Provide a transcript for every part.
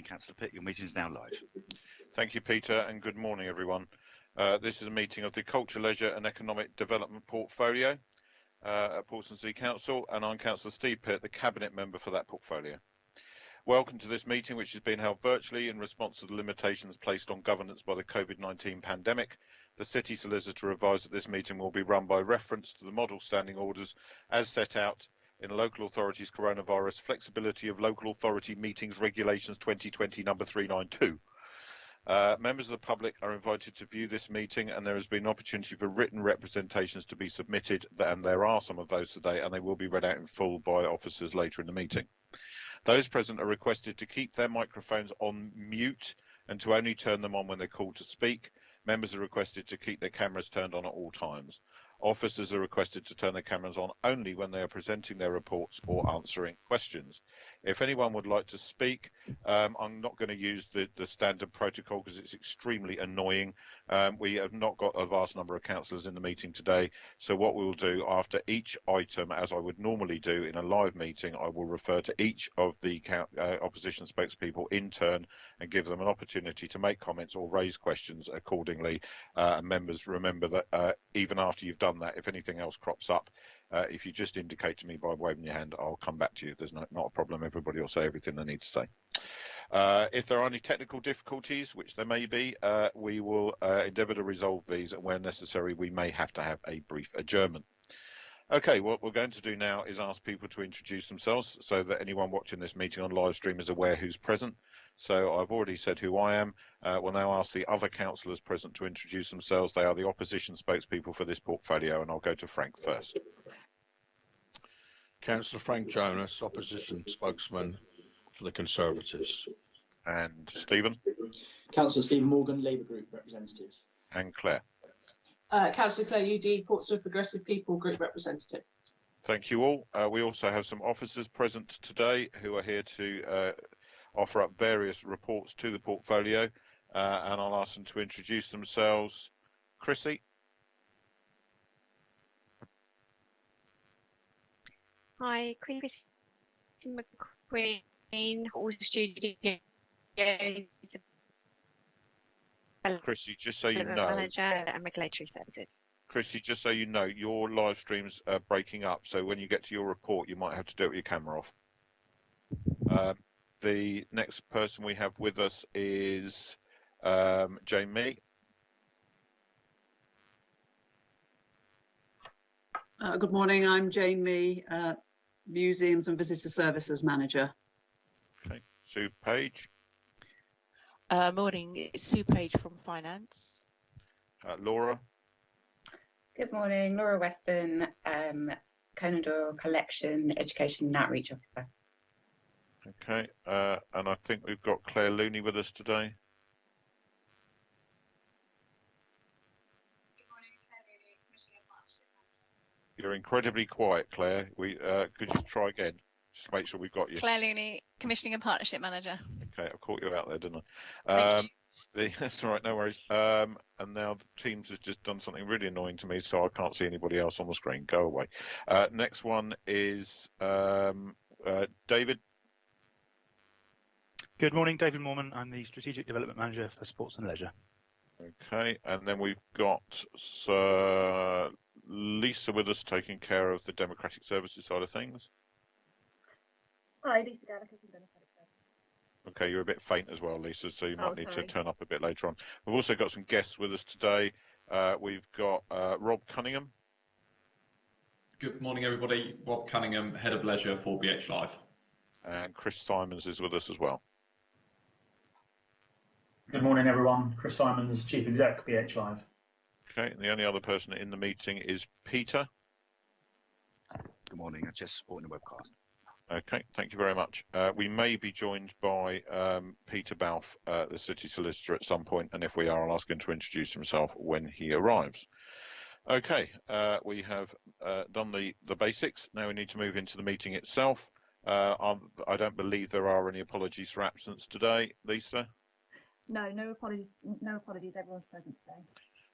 morning, Councillor Pitt. Your meeting is now live. Thank you, Peter, and good morning, everyone. This is a meeting of the Culture, Leisure and Economic Development Portfolio at Portsmouth City Council, and I'm Councillor Steve Pitt, the Cabinet Member for that portfolio. Welcome to this meeting, which has been held virtually in response to the limitations placed on governance by the COVID-19 pandemic. The City Solicitor advised that this meeting will be run by reference to the model standing orders as set out in Local Authorities Coronavirus Flexibility of Local Authority Meetings Regulations 2020 number 392. Members of the public are invited to view this meeting, and there has been an opportunity for written representations to be submitted, and there are some of those today, and they will be read out in full by officers later in the meeting. Those present are requested to keep their microphones on mute and to only turn them on when they're called to speak. Members are requested to keep their cameras turned on at all times. Officers are requested to turn their cameras on only when they are presenting their reports or answering questions. If anyone would like to speak, I'm not going to use the standard protocol because it's extremely annoying. We have not got a vast number of councillors in the meeting today, so what we will do after each item, as I would normally do in a live meeting, I will refer to each of the opposition spokespeople in turn and give them an opportunity to make comments or raise questions accordingly. And members, remember that even after you've done that, if anything else crops up, if you just indicate to me by waving your hand, I'll come back to you. There's not a problem. Everybody will say everything they need to say. If there are any technical difficulties, which there may be, we will endeavour to resolve these, and where necessary we may have to have a brief adjournment. Okay, what we're going to do now is ask people to introduce themselves so that anyone watching this meeting on live stream is aware who's present. So I've already said who I am. We'll now ask the other councillors present to introduce themselves. They are the opposition spokespeople for this portfolio, and I'll go to Frank first. Councillor Frank Jonas, opposition spokesman for the Conservatives. And Stephen. Councillor Stephen Morgan, Labour Group representative. And Claire. Councillor Claire UD, Portsmouth Progressive People Group representative. Thank you all. We also have some officers present today who are here to offer up various reports to the portfolio, and I'll ask them to introduce themselves. Chrissy. Hi, Chrissy McQueen, all studios. Chrissy, just so you know, manager and regulatory services. Chrissy, just so you know, your live stream's breaking up, so when you get to your report, you might have to do it with your camera off. The next person we have with us is Jane Mee. Good morning, I'm Jane Mee, Museums and Visitor Services Manager. Okay, Sue Page. Morning, it's Sue Page from Finance. Laura. Good morning, Laura Weston, Conan Doyle Collection Education and Outreach Officer. Okay, and I think we've got Claire Looney with us today. Good morning, Claire Looney, Commissioning and Partnership Manager. You're incredibly quiet, Claire. Could you try again? Just to make sure we've got you. Claire Looney, Commissioning and Partnership Manager. Okay, I've caught you out there, didn't I? That's all right, no worries. And now the Teams has just done something really annoying to me, so I can't see anybody else on the screen. Go away. Next one is David. Good morning, David Moorman. I'm the Strategic Development Manager for Sports and Leisure. Okay, and then we've got Lisa with us taking care of the Democratic Services side of things. Hi, Lisa Gallagher from Democratic Services. Okay, you're a bit faint as well, Lisa, so you might need sorry. to turn up a bit later on. We've also got some guests with us today. We've got Rob Cunningham. Good morning, everybody. Rob Cunningham, Head of Leisure for BH Live. And Chris Simons is with us as well. Good morning, everyone. Chris Simons, Chief Exec, BH Live. Okay, and the only other person in the meeting is Peter. Good morning. I'm just supporting the webcast. Okay, thank you very much. We may be joined by Peter Balfe, the City Solicitor, at some point, and if we are, I'll ask him to introduce himself when he arrives. Okay, we have done the basics. Now we need to move into the meeting itself. I don't believe there are any apologies for absence today. Lisa? No apologies. No apologies. Everyone's present today.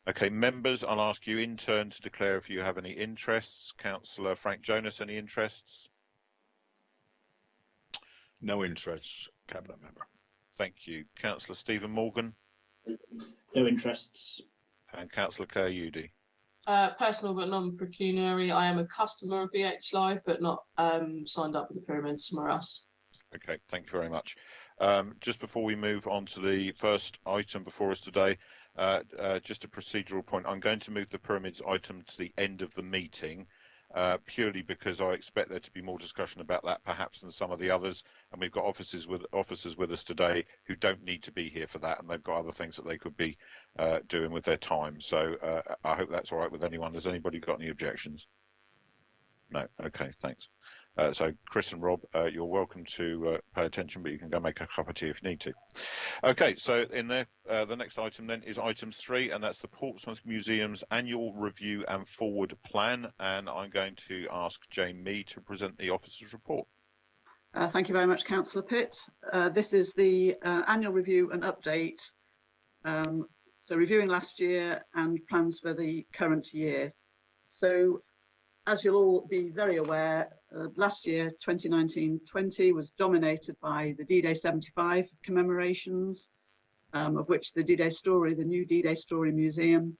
Okay, members, I'll ask you in turn to declare if you have any interests. Councillor Frank Jonas, any interests? No interests, Cabinet Member. Thank you. Councillor Stephen Morgan No interests. and Councillor Claire Udy. Personal but non-pecuniary. I am a customer of BH Live, but not signed up with the pyramid somewhere else. Okay, thank you very much. Just before we move on to the first item before us today, just a procedural point. I'm going to move the pyramids item to the end of the meeting, purely because I expect there to be more discussion about that perhaps than some of the others, and we've got officers with us today who don't need to be here for that, and they've got other things that they could be doing with their time. So I hope that's all right with anyone. Has anybody got any objections? No. Okay, thanks. So Chris and Rob, you're welcome to pay attention, but you can go make a cup of tea if you need to. Okay, so in there, the next item then is item 3, and that's the Portsmouth Museum's annual review and forward plan. And I'm going to ask Jane Mee to present the officer's report. Thank you very much, Councillor Pitt. This is the annual review and update. So reviewing last year and plans for the current year. So as you'll all be very aware, last year, 2019-20, was dominated by the D-Day 75 commemorations, of which the D-Day Story, the new D-Day Story Museum,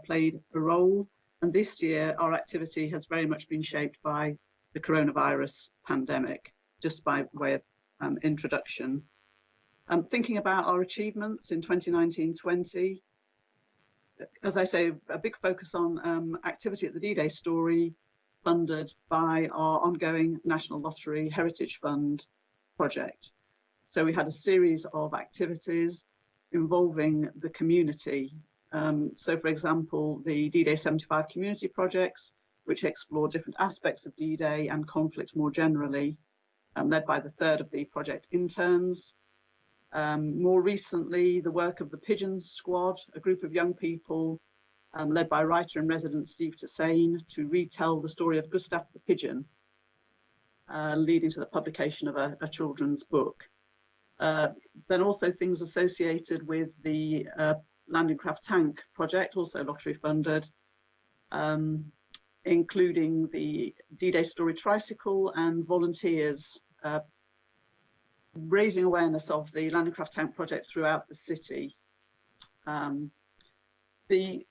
played a role. And this year, our activity has very much been shaped by the coronavirus pandemic, just by way of introduction. Thinking about our achievements in 2019-20, as I say, a big focus on activity at the D-Day Story, funded by our ongoing National Lottery Heritage Fund project. So we had a series of activities involving the community. So for example, the D-Day 75 community projects, which explore different aspects of D-Day and conflict more generally, led by the third of the project interns. More recently, the work of the Pigeon Squad, a group of young people led by writer-in-residence Steve Tassain, to retell the story of Gustav the Pigeon, leading to the publication of a children's book. Then also things associated with the Landing Craft Tank project, also lottery funded, including the D-Day Story tricycle and volunteers raising awareness of the Landing Craft Tank project throughout the city. The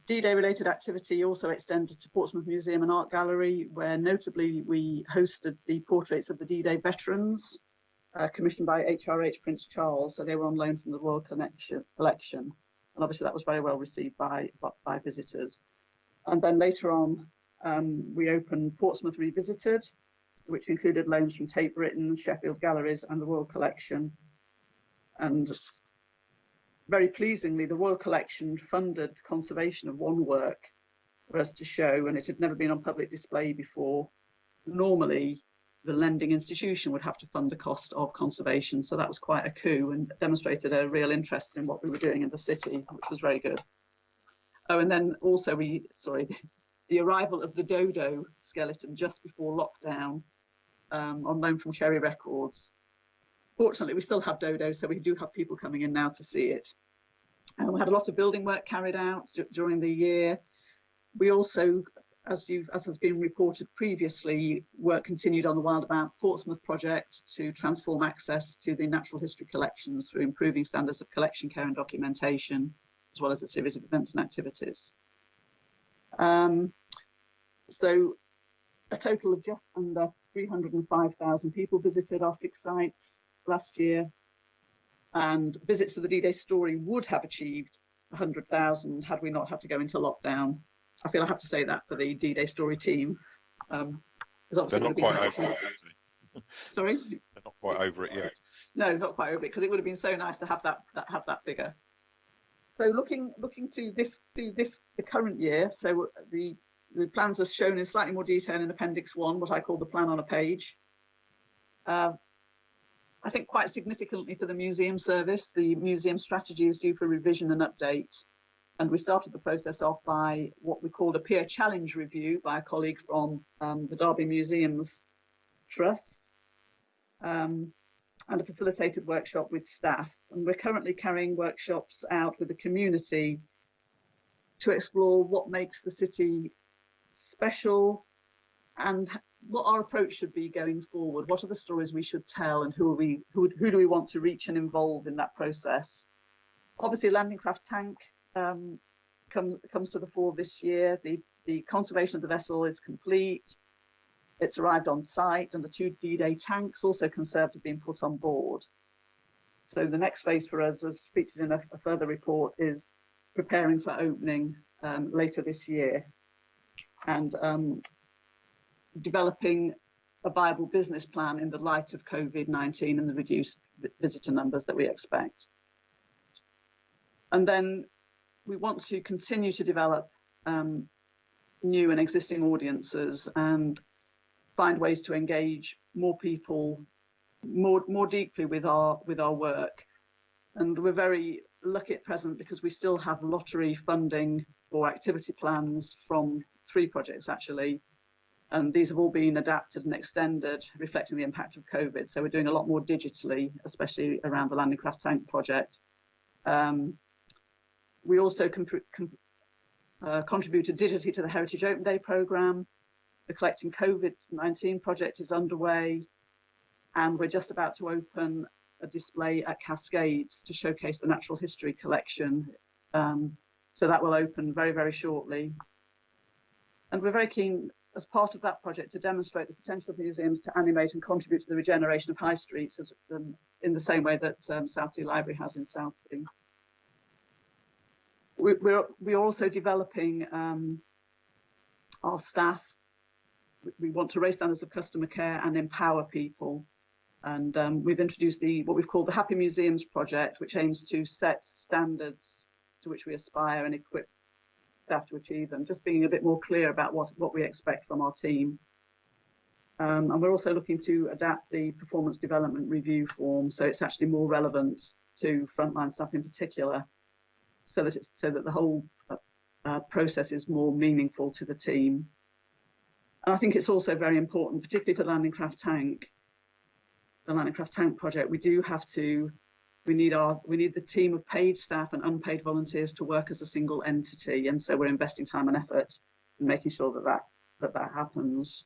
D-Day related activity also extended to Portsmouth Museum and Art Gallery, where notably we hosted the portraits of the D-Day veterans, commissioned by HRH Prince Charles. So they were on loan from the Royal Collection, and obviously that was very well received by visitors. And then later on, we opened Portsmouth Revisited, which included loans from Tate Britain, Sheffield Galleries and the Royal Collection. And very pleasingly, the Royal Collection funded conservation of one work for us to show, and it had never been on public display before. Normally, the lending institution would have to fund the cost of conservation, so that was quite a coup and demonstrated a real interest in what we were doing in the city, which was very good. Oh, and then also the arrival of the dodo skeleton just before lockdown, on loan from Cherry Records. Fortunately, we still have dodos, so we do have people coming in now to see it. We had a lot of building work carried out during the year. We also, as has been reported previously, work continued on the Wild About Portsmouth project to transform access to the natural history collections through improving standards of collection care and documentation, as well as a series of events and activities. So a total of just under 305,000 people visited our 6 sites last year, and visits to the D-Day Story would have achieved 100,000 had we not had to go into lockdown. I feel I have to say that for the D-Day Story team. They're not quite over it. Sorry? They're not quite over it yet. No, not quite over it, because it would have been so nice to have that figure. So looking to the current year, so the plans are shown in slightly more detail in Appendix 1, what I call the plan on a page. I think quite significantly for the museum service, the museum strategy is due for revision and update. And we started the process off by what we called a peer challenge review by a colleague from the Derby Museums Trust, and a facilitated workshop with staff. And we're currently carrying workshops out with the community to explore what makes the city special and what our approach should be going forward. What are the stories we should tell, and who do we want to reach and involve in that process? Obviously, Landing Craft Tank comes to the fore this year. The conservation of the vessel is complete. It's arrived on site, and the 2 D-Day tanks, also conserved, have been put on board. So the next phase for us, as featured in a further report, is preparing for opening later this year, and developing a viable business plan in the light of COVID-19 and the reduced visitor numbers that we expect. And then we want to continue to develop new and existing audiences and find ways to engage more people more deeply with our work. And we're very lucky at present because we still have lottery funding for activity plans from 3 projects actually, and these have all been adapted and extended, reflecting the impact of COVID. So we're doing a lot more digitally, especially around the Landing Craft Tank project. We also contributed digitally to the Heritage Open Day programme. The Collecting COVID-19 project is underway, and we're just about to open a display at Cascades to showcase the natural history collection. So that will open very, very shortly. And we're very keen, as part of that project, to demonstrate the potential of museums to animate and contribute to the regeneration of high streets in the same way that Southsea Library has in Southsea. We're also developing our staff. We want to raise standards of customer care and empower people. And we've introduced what we've called the Happy Museums project, which aims to set standards to which we aspire and equip staff to achieve them, just being a bit more clear about what we expect from our team. And we're also looking to adapt the performance development review form so it's actually more relevant to frontline staff in particular, so that the whole process is more meaningful to the team. And I think it's also very important, particularly for the Landing Craft Tank, the Landing Craft Tank project. We need the team of paid staff and unpaid volunteers to work as a single entity, and so we're investing time and effort in making sure that happens.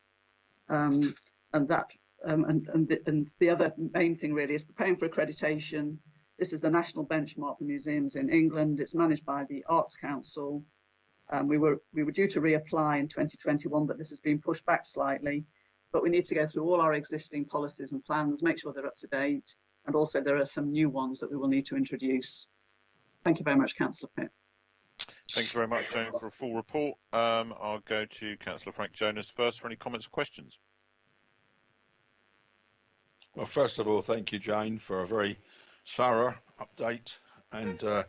And the other main thing really is preparing for accreditation. This is the national benchmark for museums in England. It's managed by the Arts Council. We were due to reapply in 2021, but this has been pushed back slightly. But we need to go through all our existing policies and plans, make sure they're up to date, and also there are some new ones that we will need to introduce. Thank you very much, Councillor Pitt. Thanks very much, Jane, for a full report. I'll go to Councillor Frank Jonas first for any comments or questions. Well, first of all, thank you, Jane, for a very thorough update and the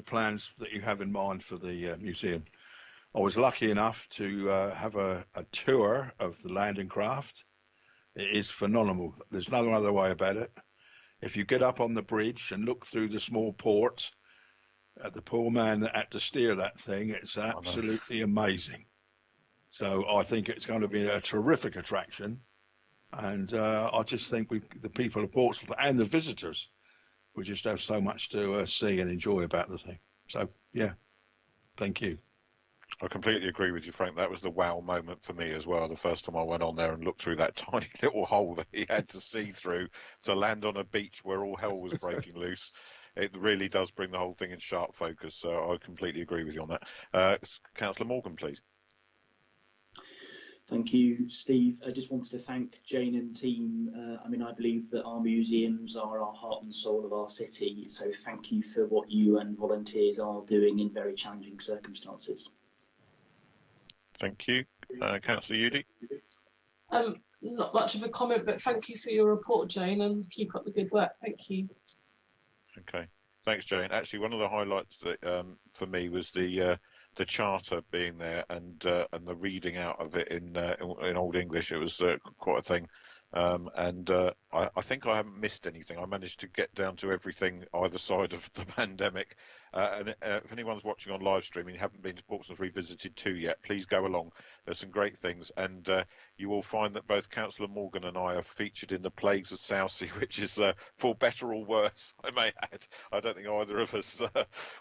plans that you have in mind for the museum. I was lucky enough to have a tour of the Landing Craft. It is phenomenal. There's no other way about it. If you get up on the bridge and look through the small port at the poor man that had to steer that thing, it's absolutely amazing. So I think it's going to be a terrific attraction. And I just think the people of Portsmouth and the visitors will just have so much to see and enjoy about the thing. So, yeah, thank you. I completely agree with you, Frank. That was the wow moment for me as well. The first time I went on there and looked through that tiny little hole that he had to see through to land on a beach where all hell was breaking loose. It really does bring the whole thing in sharp focus. So I completely agree with you on that. Councillor Morgan, please. Thank you, Steve. I just wanted to thank Jane and team. I believe that our museums are our heart and soul of our city. So thank you for what you and volunteers are doing in very challenging circumstances. Thank you. Councillor Udy. Not much of a comment, but thank you for your report, Jane, and keep up the good work. Thank you. Okay. Thanks, Jane. Actually, one of the highlights that for me was the charter being there and the reading out of it in Old English. It was quite a thing. I think I haven't missed anything. I managed to get down to everything either side of the pandemic, And if anyone's watching on live stream and you haven't been to Portsmouth Revisited 2 yet, please go along. There's some great things, and you will find that both Councillor Morgan and I are featured in the Plagues of Southsea, which is for better or worse, I may add. I don't think either of us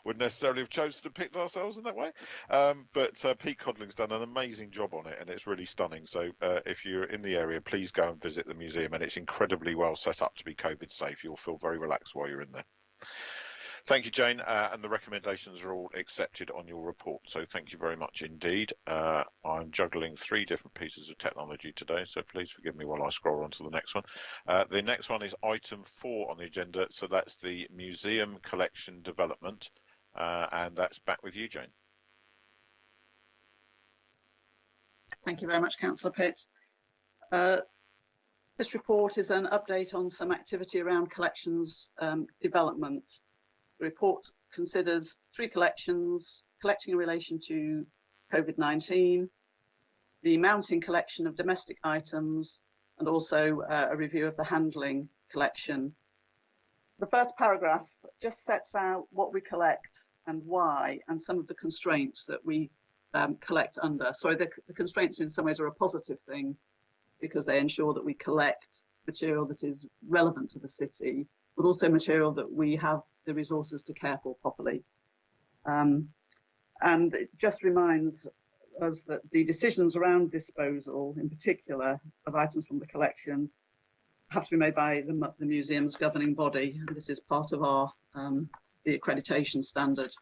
would necessarily have chosen to pick ourselves in that way, but Pete Codling's done an amazing job on it, and it's really stunning. So if you're in the area, please go and visit the museum, and it's incredibly well set up to be COVID safe. You'll feel very relaxed while you're in there. Thank you, Jane, and the recommendations are all accepted on your report, so thank you very much indeed. I'm juggling 3 different pieces of technology today, so please forgive me while I scroll on to the next one. The next one is item 4 on the agenda, so that's the museum collection development, and that's back with you, Jane. Thank you very much, Councillor Pitt. This report is an update on some activity around collections development. The report considers 3 collections: collecting in relation to COVID-19, the mounting collection of domestic items, and also a review of the handling collection. The first paragraph just sets out what we collect and why, and some of the constraints that we collect under. So the constraints in some ways are a positive thing, because they ensure that we collect material that is relevant to the city, but also material that we have the resources to care for properly. And it just reminds us that the decisions around disposal, in particular of items from the collection, have to be made by the museum's governing body. And this is part of our the accreditation standard.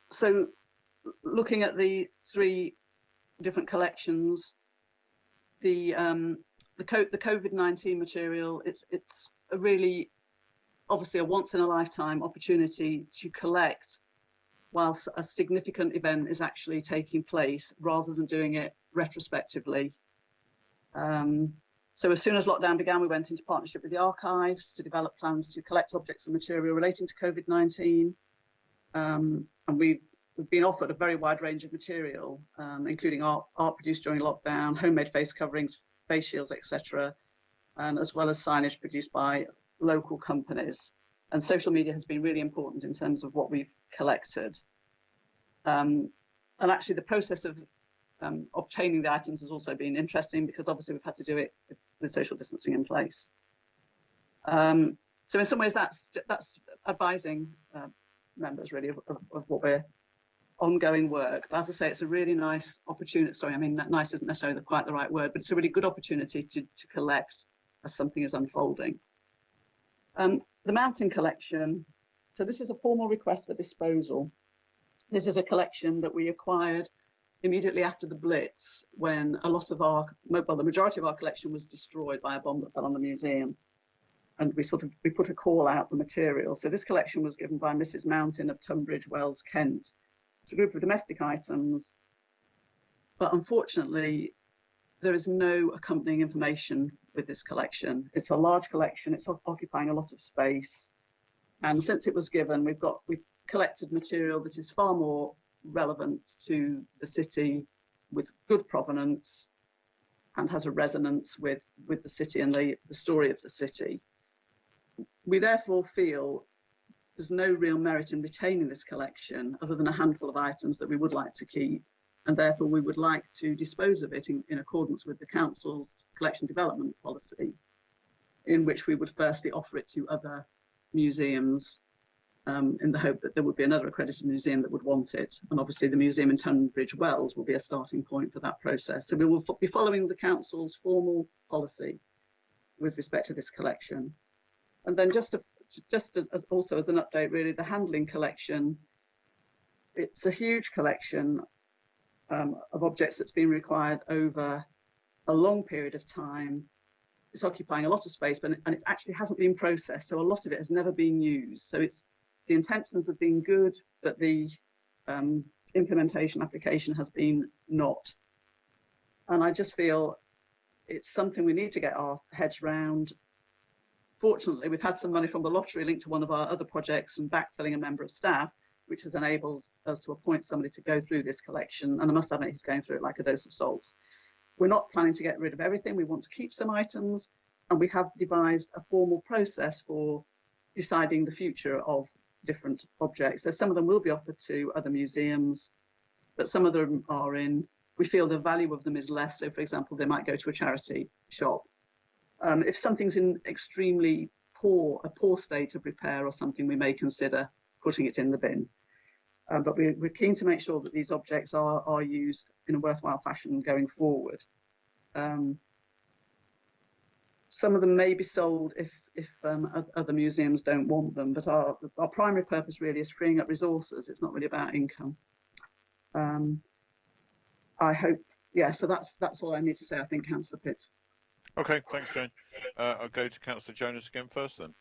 So looking at the 3 different collections, the COVID-19 material, it's a really, obviously, a once-in-a-lifetime opportunity to collect whilst a significant event is actually taking place, rather than doing it retrospectively. So as soon as lockdown began, we went into partnership with the archives to develop plans to collect objects and material relating to COVID-19. And we've been offered a very wide range of material, including art produced during lockdown, homemade face coverings, face shields, etc., and as well as signage produced by local companies. And social media has been really important in terms of what we've collected. And actually the process of obtaining the items has also been interesting, because obviously we've had to do it with social distancing in place. So in some ways that's advising members really of what we're ongoing work. But as I say, it's a really nice opportunity. Sorry, I mean, nice isn't necessarily quite the right word, but it's a really good opportunity to collect as something is unfolding. The mountain collection. So this is a formal request for disposal. This is a collection that we acquired immediately after the Blitz, when a lot of the majority of our collection was destroyed by a bomb that fell on the museum. And we put a call out for material. So this collection was given by Mrs. Mountain of Tunbridge Wells, Kent. It's a group of domestic items, but unfortunately, there is no accompanying information with this collection. It's a large collection, it's occupying a lot of space. And since it was given, we've collected material that is far more relevant to the city, with good provenance, and has a resonance with the city and the story of the city. We therefore feel there's no real merit in retaining this collection, other than a handful of items that we would like to keep, and therefore we would like to dispose of it in accordance with the council's collection development policy, in which we would firstly offer it to other museums, in the hope that there would be another accredited museum that would want it. And obviously the museum in Tunbridge Wells will be a starting point for that process. So we will be following the council's formal policy with respect to this collection. And then just as also as an update, really, the handling collection, it's a huge collection of objects that's been required over a long period of time. It's occupying a lot of space, and it actually hasn't been processed, so a lot of it has never been used. So the intentions have been good, but the implementation application has been not. And I just feel it's something we need to get our heads round. Fortunately, we've had some money from the lottery linked to one of our other projects and backfilling a member of staff, which has enabled us to appoint somebody to go through this collection. And I must admit, he's going through it like a dose of salt. We're not planning to get rid of everything. We want to keep some items, and we have devised a formal process for deciding the future of different objects. So some of them will be offered to other museums, but some of them are we feel the value of them is less. So for example, they might go to a charity shop. If something's in extremely a poor state of repair or something, we may consider putting it in the bin. But we're keen to make sure that these objects are used in a worthwhile fashion going forward. Some of them may be sold if other museums don't want them, but our primary purpose really is freeing up resources. It's not really about income. I hope, yeah, so that's all I need to say, I think, Councillor Pitts. Okay, thanks, Jane. I'll go to Councillor Jonas again first then.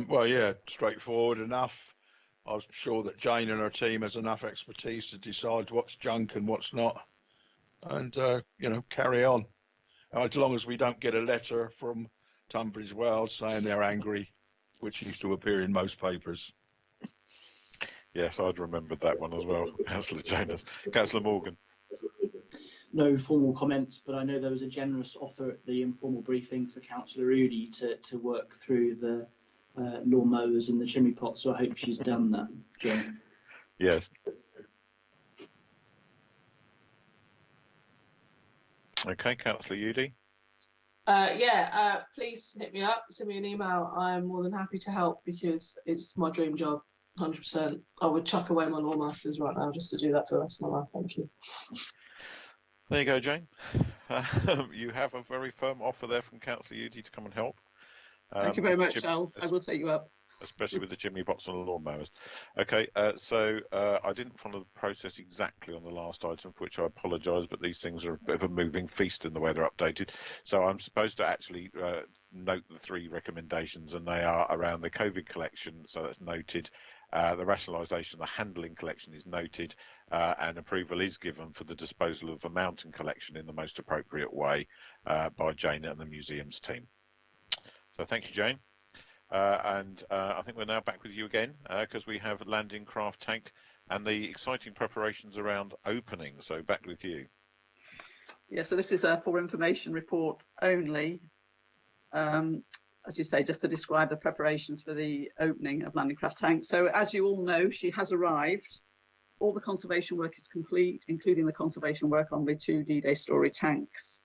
Well, yeah, straightforward enough. I'm sure that Jane and her team has enough expertise to decide what's junk and what's not, and you know, carry on. As long as we don't get a letter from Tunbridge Wells saying they're angry, which used to appear in most papers. Yes, I'd remembered that one as well, Councillor Jonas. Councillor Morgan. No formal comments, but I know there was a generous offer at the informal briefing for Councillor Rudy to work through the lawn mowers and the chimney pots, so I hope she's done that, Jane. Yes. Okay, Councillor Udy. Please hit me up, send me an email. I'm more than happy to help because it's my dream job, 100%. I would chuck away my Law Masters right now just to do that for the rest of my life. Thank you. There you go, Jane. You have a very firm offer there from Councillor Udy to come and help. Thank you very much, Al. I will take you up. Especially with the chimney pots and the lawnmowers. Okay, so I didn't follow the process exactly on the last item, for which I apologise, but these things are a bit of a moving feast in the way they're updated. So I'm supposed to actually note the 3 recommendations, and they are around the COVID collection, so that's noted. The rationalisation, the handling collection is noted, and approval is given for the disposal of the mountain collection in the most appropriate way by Jane and the museums team. So thank you, Jane. I think we're now back with you again because we have landing craft tank and the exciting preparations around opening. So back with you. Yeah, so this is a for information report only. As you say, just to describe the preparations for the opening of landing craft tank. So as you all know, she has arrived. All the conservation work is complete, including the conservation work on the 2 D-Day Story tanks.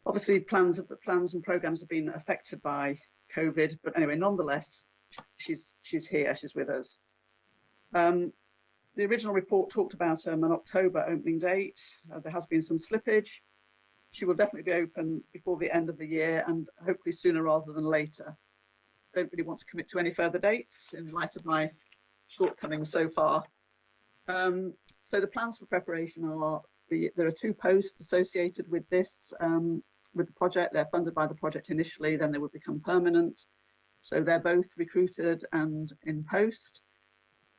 Obviously, plans and programmes have been affected by COVID, but anyway, nonetheless, she's here, she's with us. The original report talked about an October opening date. There has been some slippage. She will definitely be open before the end of the year and hopefully sooner rather than later. Don't really want to commit to any further dates in light of my shortcomings so far. So the plans for preparation are, there are 2 posts associated with this, with the project. They're funded by the project initially, then they will become permanent. So they're both recruited and in post.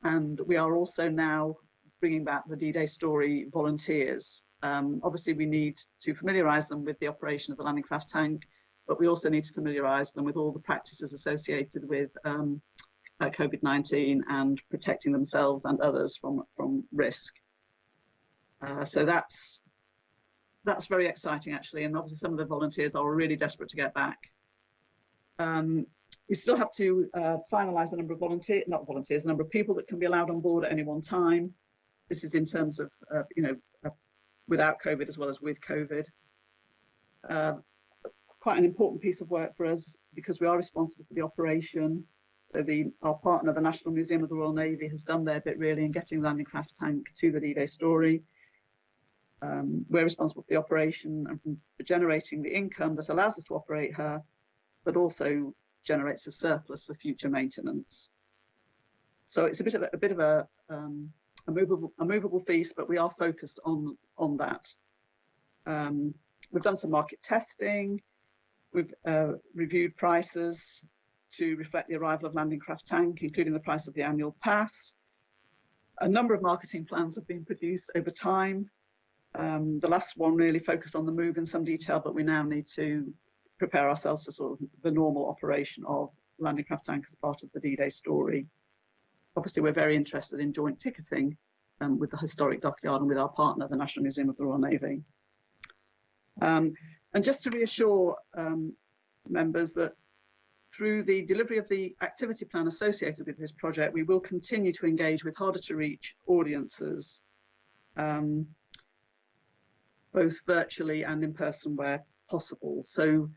And we are also now bringing back the D-Day Story volunteers. Obviously, we need to familiarise them with the operation of the landing craft tank, but we also need to familiarise them with all the practices associated with COVID-19 and protecting themselves and others from risk. So that's very exciting, actually, and obviously some of the volunteers are really desperate to get back. We still have to finalise the number of the number of people that can be allowed on board at any one time. This is in terms of, without COVID as well as with COVID. Quite an important piece of work for us because we are responsible for the operation. So our partner, the National Museum of the Royal Navy, has done their bit really in getting the landing craft tank to the D-Day Story. We're responsible for the operation and for generating the income that allows us to operate her, but also generates a surplus for future maintenance. So it's a bit of a movable feast, but we are focused on that. We've done some market testing. We've reviewed prices to reflect the arrival of landing craft tank, including the price of the annual pass. A number of marketing plans have been produced over time. The last one really focused on the move in some detail, but we now need to prepare ourselves for sort of the normal operation of landing craft tank as part of the D-Day Story. Obviously, we're very interested in joint ticketing with the historic dockyard and with our partner, the National Museum of the Royal Navy. And just to reassure members that through the delivery of the activity plan associated with this project, we will continue to engage with harder to reach audiences, both virtually and in person where possible. So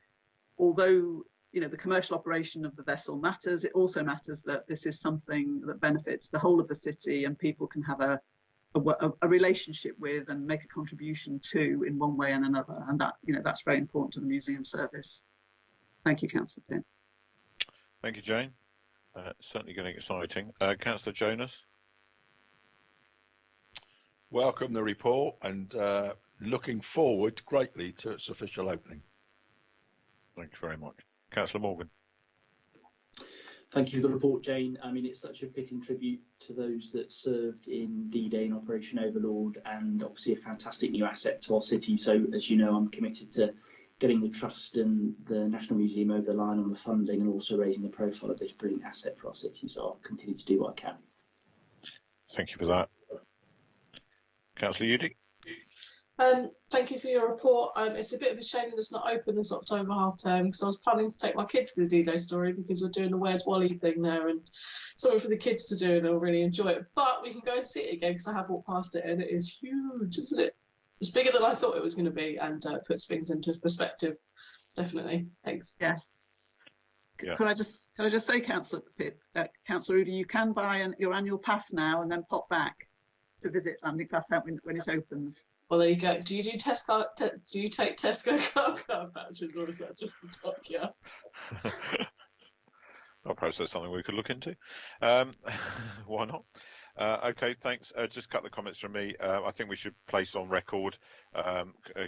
although the commercial operation of the vessel matters, it also matters that this is something that benefits the whole of the city and people can have a relationship with and make a contribution to in one way and another, and that that's very important to the museum service. Thank you, Councillor Pitt. Thank you, Jane. Certainly getting exciting. Councillor Jonas. Welcome the report and looking forward greatly to its official opening. Thank you very much. Councillor Morgan. Thank you for the report, Jane. I mean, it's such a fitting tribute to those that served in D-Day and Operation Overlord, and obviously a fantastic new asset to our city. So, as you know, I'm committed to getting the Trust and the National Museum over the line on the funding and also raising the profile of this brilliant asset for our city. So I'll continue to do what I can. Thank you for that. Councillor Udy. Thank you for your report. It's a bit of a shame that it's not open this October half term, because I was planning to take my kids to the D-Day story because we're doing the Where's Wally thing there and something for the kids to do and they'll really enjoy it. But we can go and see it again because I have walked past it and it is huge, isn't it? It's bigger than I thought it was going to be and puts things into perspective. Definitely. Thanks. Yes. Yeah. Could I just say, Councillor Pitt, Councillor Udy, you can buy your annual pass now and then pop back to visit Landing Craft Out when it opens. Well, there you go. Do you do Tesco? Do you take Tesco car vouchers, or is that just the dockyard? Well, perhaps that's something we could look into. Why not? Okay, thanks. Just a couple of comments from me. I think we should place on record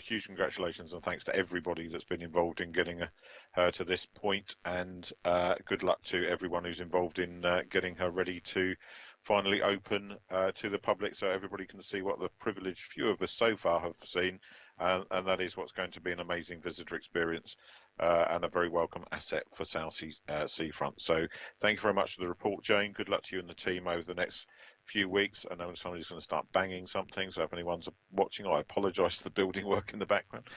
huge congratulations and thanks to everybody that's been involved in getting her to this point, and good luck to everyone who's involved in getting her ready to finally open to the public so everybody can see what the privileged few of us so far have seen, and that is what's going to be an amazing visitor experience and a very welcome asset for South Sea Seafront. So thank you very much for the report, Jane. Good luck to you and the team over the next few weeks. I know somebody's going to start banging something, so if anyone's watching, I apologise for the building work in the background.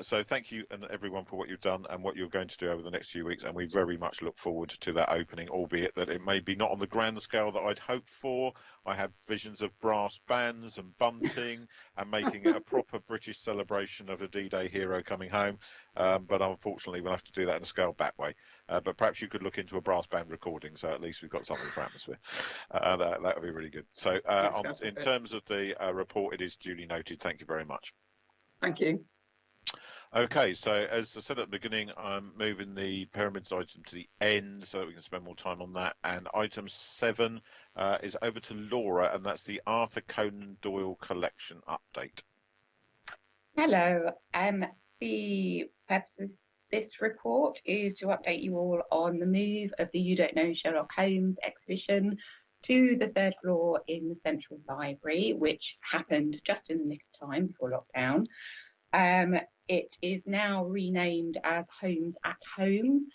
So thank you and everyone for what you've done and what you're going to do over the next few weeks, and we very much look forward to that opening, albeit that it may be not on the grand scale that I'd hoped for. I have visions of brass bands and bunting and making it a proper British celebration of a D-Day hero coming home, but unfortunately we'll have to do that in a scaled back way. But perhaps you could look into a brass band recording, so at least we've got something for atmosphere. That would be really good. So in terms of the report, it is duly noted. Thank you very much. Thank you. Okay, so as I said at the beginning, I'm moving the pyramids item to the end so that we can spend more time on that. And item 7 is over to Laura, and that's the Arthur Conan Doyle collection update. Hello. The purpose of this report is to update you all on the move of the You Don't Know Sherlock Holmes exhibition to the 3rd floor in the Central Library, which happened just in the nick of time before lockdown. It is now renamed as Holmes at Home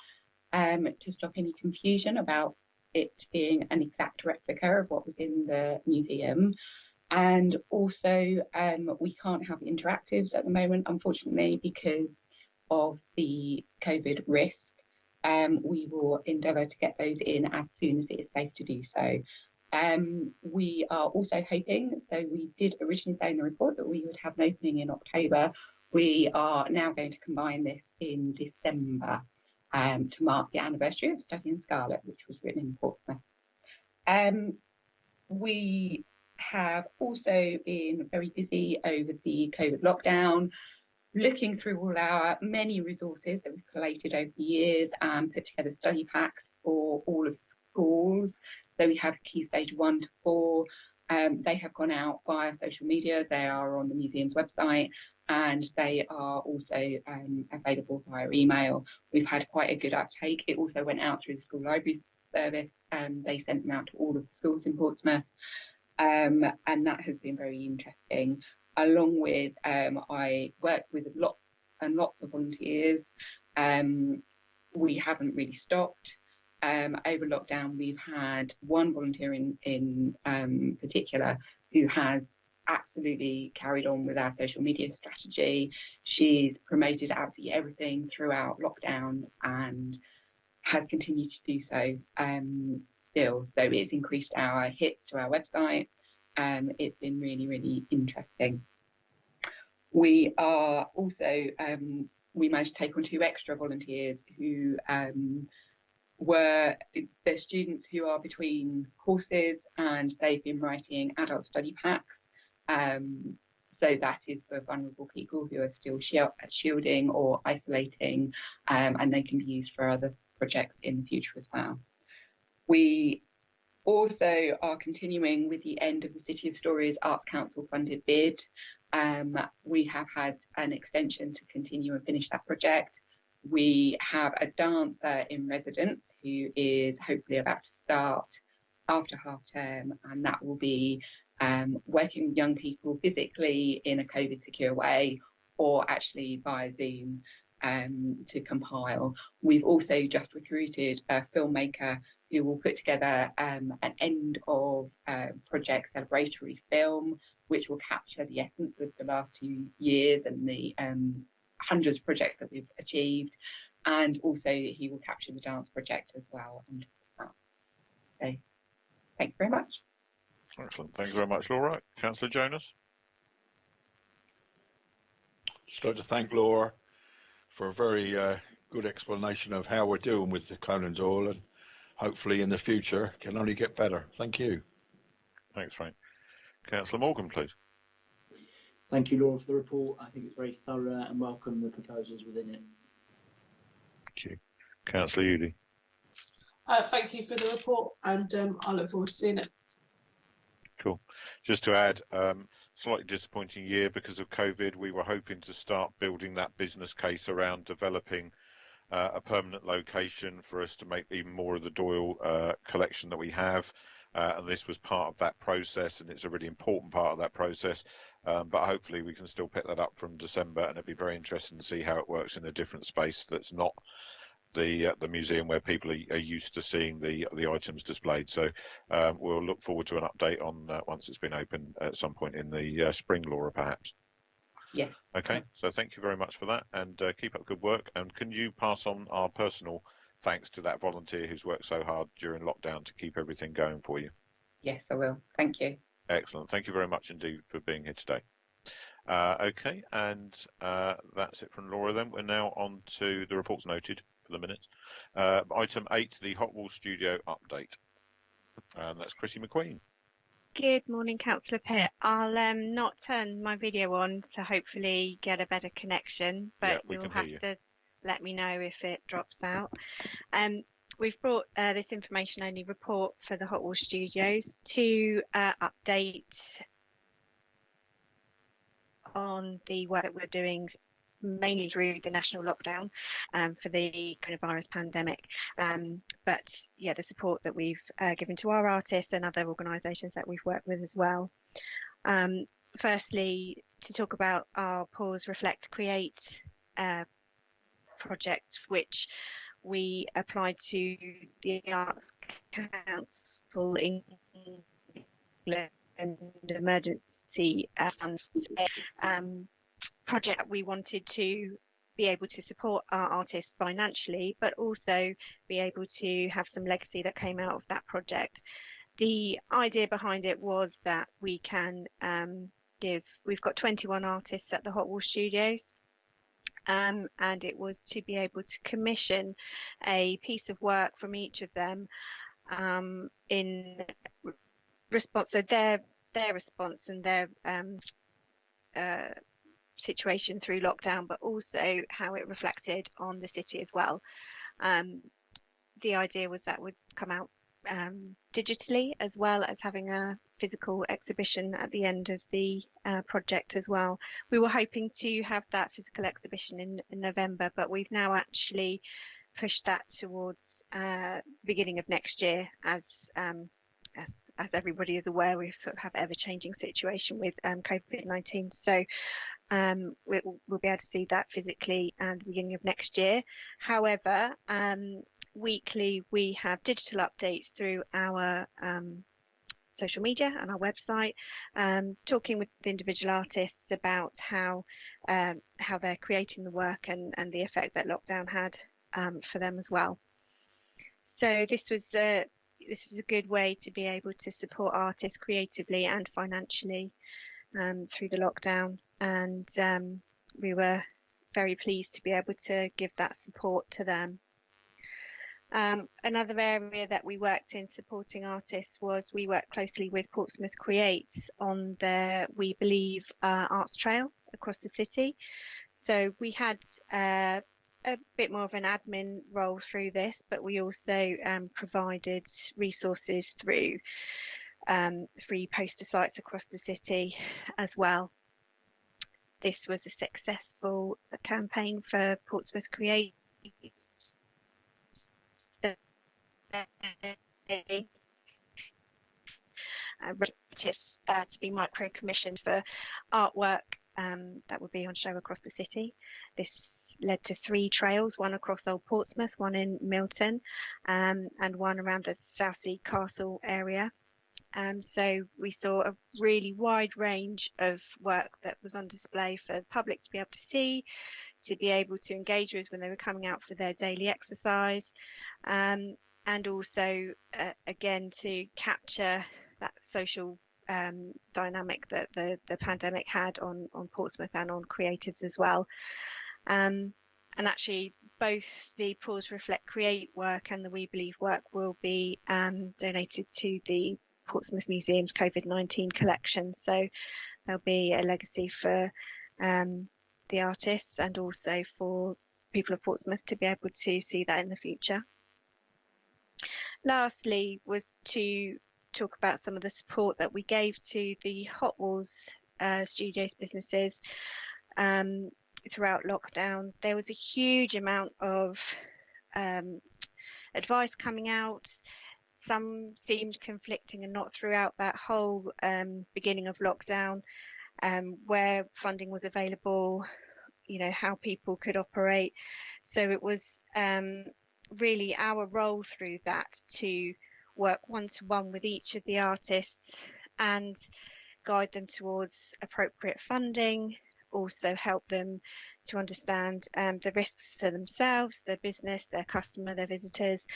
to stop any confusion about it being an exact replica of what was in the museum. And also, we can't have interactives at the moment, unfortunately, because of the COVID risk. We will endeavour to get those in as soon as it is safe to do so. We are also hoping, so we did originally say in the report that we would have an opening in October. We are now going to combine this in December to mark the anniversary of Studying Scarlet, which was written in Portsmouth. We have also been very busy over the COVID lockdown, looking through all our many resources that we've collated over the years and put together study packs for all of schools. So we have Key Stage 1 to 4. They have gone out via social media. They are on the museum's website, and they are also available via email. We've had quite a good uptake. It also went out through the school library service, and they sent them out to all of the schools in Portsmouth, and that has been very interesting. Along with, I worked with lots of volunteers. We haven't really stopped. over lockdown, we've had one volunteer in particular who has absolutely carried on with our social media strategy. She's promoted absolutely everything throughout lockdown and has continued to do so still. So it's increased our hits to our website. It's been really, really interesting. We are also, we managed to take on 2 extra volunteers who were the students who are between courses, and they've been writing adult study packs. So that is for vulnerable people who are still shielding or isolating, and they can be used for other projects in the future as well. We also are continuing with the end of the City of Stories Arts Council funded bid. We have had an extension to continue and finish that project. We have a dancer in residence who is hopefully about to start after half term, and that will be working with young people physically in a COVID secure way, or actually via Zoom to compile. We've also just recruited a filmmaker who will put together an end of project celebratory film, which will capture the essence of the last 2 years and the hundreds of projects that we've achieved, and also he will capture the dance project as well. So thank you very much. Excellent. Thank you very much, Laura. Councillor Jonas. Just like to thank Laura for a very good explanation of how we're doing with the Conan Doyle, and hopefully in the future can only get better. Thank you. Thanks, Frank. Councillor Morgan, please. Thank you, Laura, for the report. I think it's very thorough and welcome the proposals within it. Thank you. Councillor Udy. Thank you for the report, and I look forward to seeing it. Cool. Just to add, slightly disappointing year because of COVID. We were hoping to start building that business case around developing a permanent location for us to make even more of the Doyle collection that we have. And this was part of that process, and it's a really important part of that process. But hopefully we can still pick that up from December, and it'd be very interesting to see how it works in a different space that's not the museum where people are used to seeing the items displayed. So we'll look forward to an update on once it's been open at some point in the spring, Laura, perhaps. Yes. Okay, so thank you very much for that, and keep up good work. And can you pass on our personal thanks to that volunteer who's worked so hard during lockdown to keep everything going for you? Yes, I will. Thank you. Excellent. Thank you very much indeed for being here today. Okay, and that's it from Laura then. We're now on to the reports noted for the minutes. Item 8, the Hot Wall Studio update. And that's Chrissy McQueen. Good morning, Councillor Pitt. I'll not turn my video on to hopefully get a better connection, but you'll have to let me know if it drops out. We've brought this information only report for the Hot Wall Studios to update on the work that we're doing mainly through the national lockdown for the coronavirus pandemic. But yeah, the support that we've given to our artists and other organisations that we've worked with as well. Firstly, to talk about our Pause, Reflect, Create project, which we applied to the Arts Council in England emergency funds project. We wanted to be able to support our artists financially, but also be able to have some legacy that came out of that project. The idea behind it was that we can we've got 21 artists at the Hot Wall Studios, and it was to be able to commission a piece of work from each of them in response, so their response and their situation through lockdown, but also how it reflected on the city as well. The idea was that would come out digitally, as well as having a physical exhibition at the end of the project as well. We were hoping to have that physical exhibition in November, but we've now actually pushed that towards beginning of next year. As everybody is aware, we sort of have ever-changing situation with COVID-19. So we'll be able to see that physically at the beginning of next year. However, weekly we have digital updates through our social media and our website, talking with the individual artists about how they're creating the work and the effect that lockdown had for them as well. So this was a good way to be able to support artists creatively and financially through the lockdown, and we were very pleased to be able to give that support to them. Another area that we worked in supporting artists was we worked closely with Portsmouth Creates on their We Believe arts trail across the city. So we had a bit more of an admin role through this, but we also provided resources through free poster sites across the city as well. This was a successful campaign for Portsmouth Creates. Artists to be micro commissioned for artwork that would be on show across the city. This led to 3 trails, one across Old Portsmouth, one in Milton, and one around the Southsea Castle area. So we saw a really wide range of work that was on display for the public to be able to see, to be able to engage with when they were coming out for their daily exercise, and also again to capture that social dynamic that the pandemic had on Portsmouth and on creatives as well. And actually both the Pause, Reflect, Create work and the We Believe work will be donated to the Portsmouth Museum's COVID-19 collection. So there'll be a legacy for the artists and also for people of Portsmouth to be able to see that in the future. Lastly was to talk about some of the support that we gave to the Hot Walls Studios businesses throughout lockdown. There was a huge amount of advice coming out. Some seemed conflicting and not throughout that whole beginning of lockdown, where funding was available, you know, how people could operate. So it was really our role through that to work one-to-one with each of the artists and guide them towards appropriate funding, also help them to understand the risks to themselves, their business, their customer, their visitors,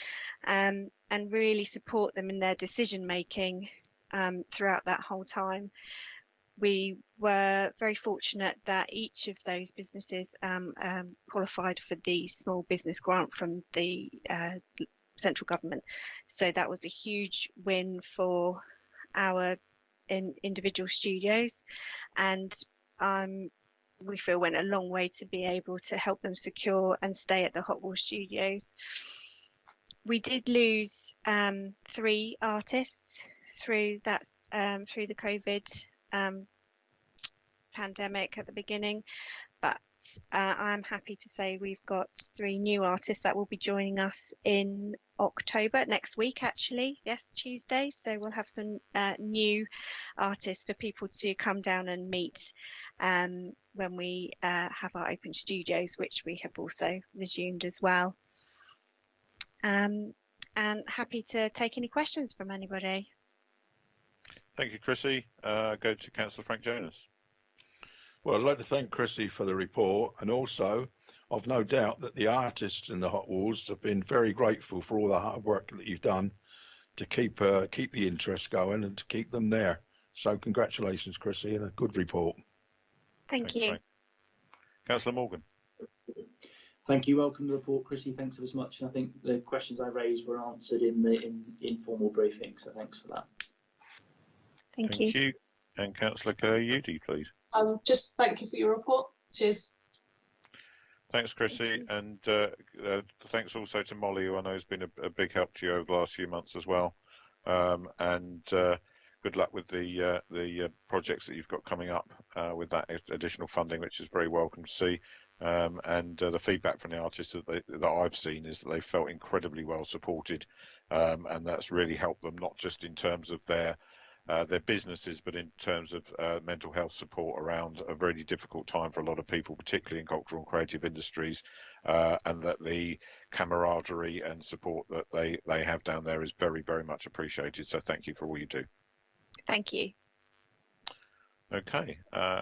and really support them in their decision making throughout that whole time. We were very fortunate that each of those businesses qualified for the small business grant from the central government. So that was a huge win for our individual studios, and we feel went a long way to be able to help them secure and stay at the Hot Wall Studios. We did lose 3 artists through that through the COVID pandemic at the beginning, but I'm happy to say we've got 3 new artists that will be joining us in October, next week actually, yes, Tuesday. So we'll have some new artists for people to come down and meet when we have our open studios, which we have also resumed as well. And happy to take any questions from anybody. Thank you, Chrissy. Go to Councillor Frank Jonas. Well, I'd like to thank Chrissy for the report, and also I've no doubt that the artists in the Hot Walls have been very grateful for all the hard work that you've done to keep the interest going and to keep them there. So congratulations, Chrissy, and a good report. Thank you. Frank. Councillor Morgan. Thank you. Welcome the report, Chrissy. Thanks ever so much. And I think the questions I raised were answered in the informal briefing, so thanks for that. Thank you. And Councillor Kayudi, please. Just thank you for your report. Cheers. Thanks, Chrissy, and thanks also to Molly, who I know has been a big help to you over the last few months as well. And good luck with the projects that you've got coming up with that additional funding, which is very welcome to see. And the feedback from the artists that I've seen is that they felt incredibly well supported, and that's really helped them, not just in terms of their their businesses, but in terms of mental health support around a really difficult time for a lot of people, particularly in cultural and creative industries, and that the camaraderie and support that they have down there is very, very much appreciated. So thank you for all you do. Thank you. Okay,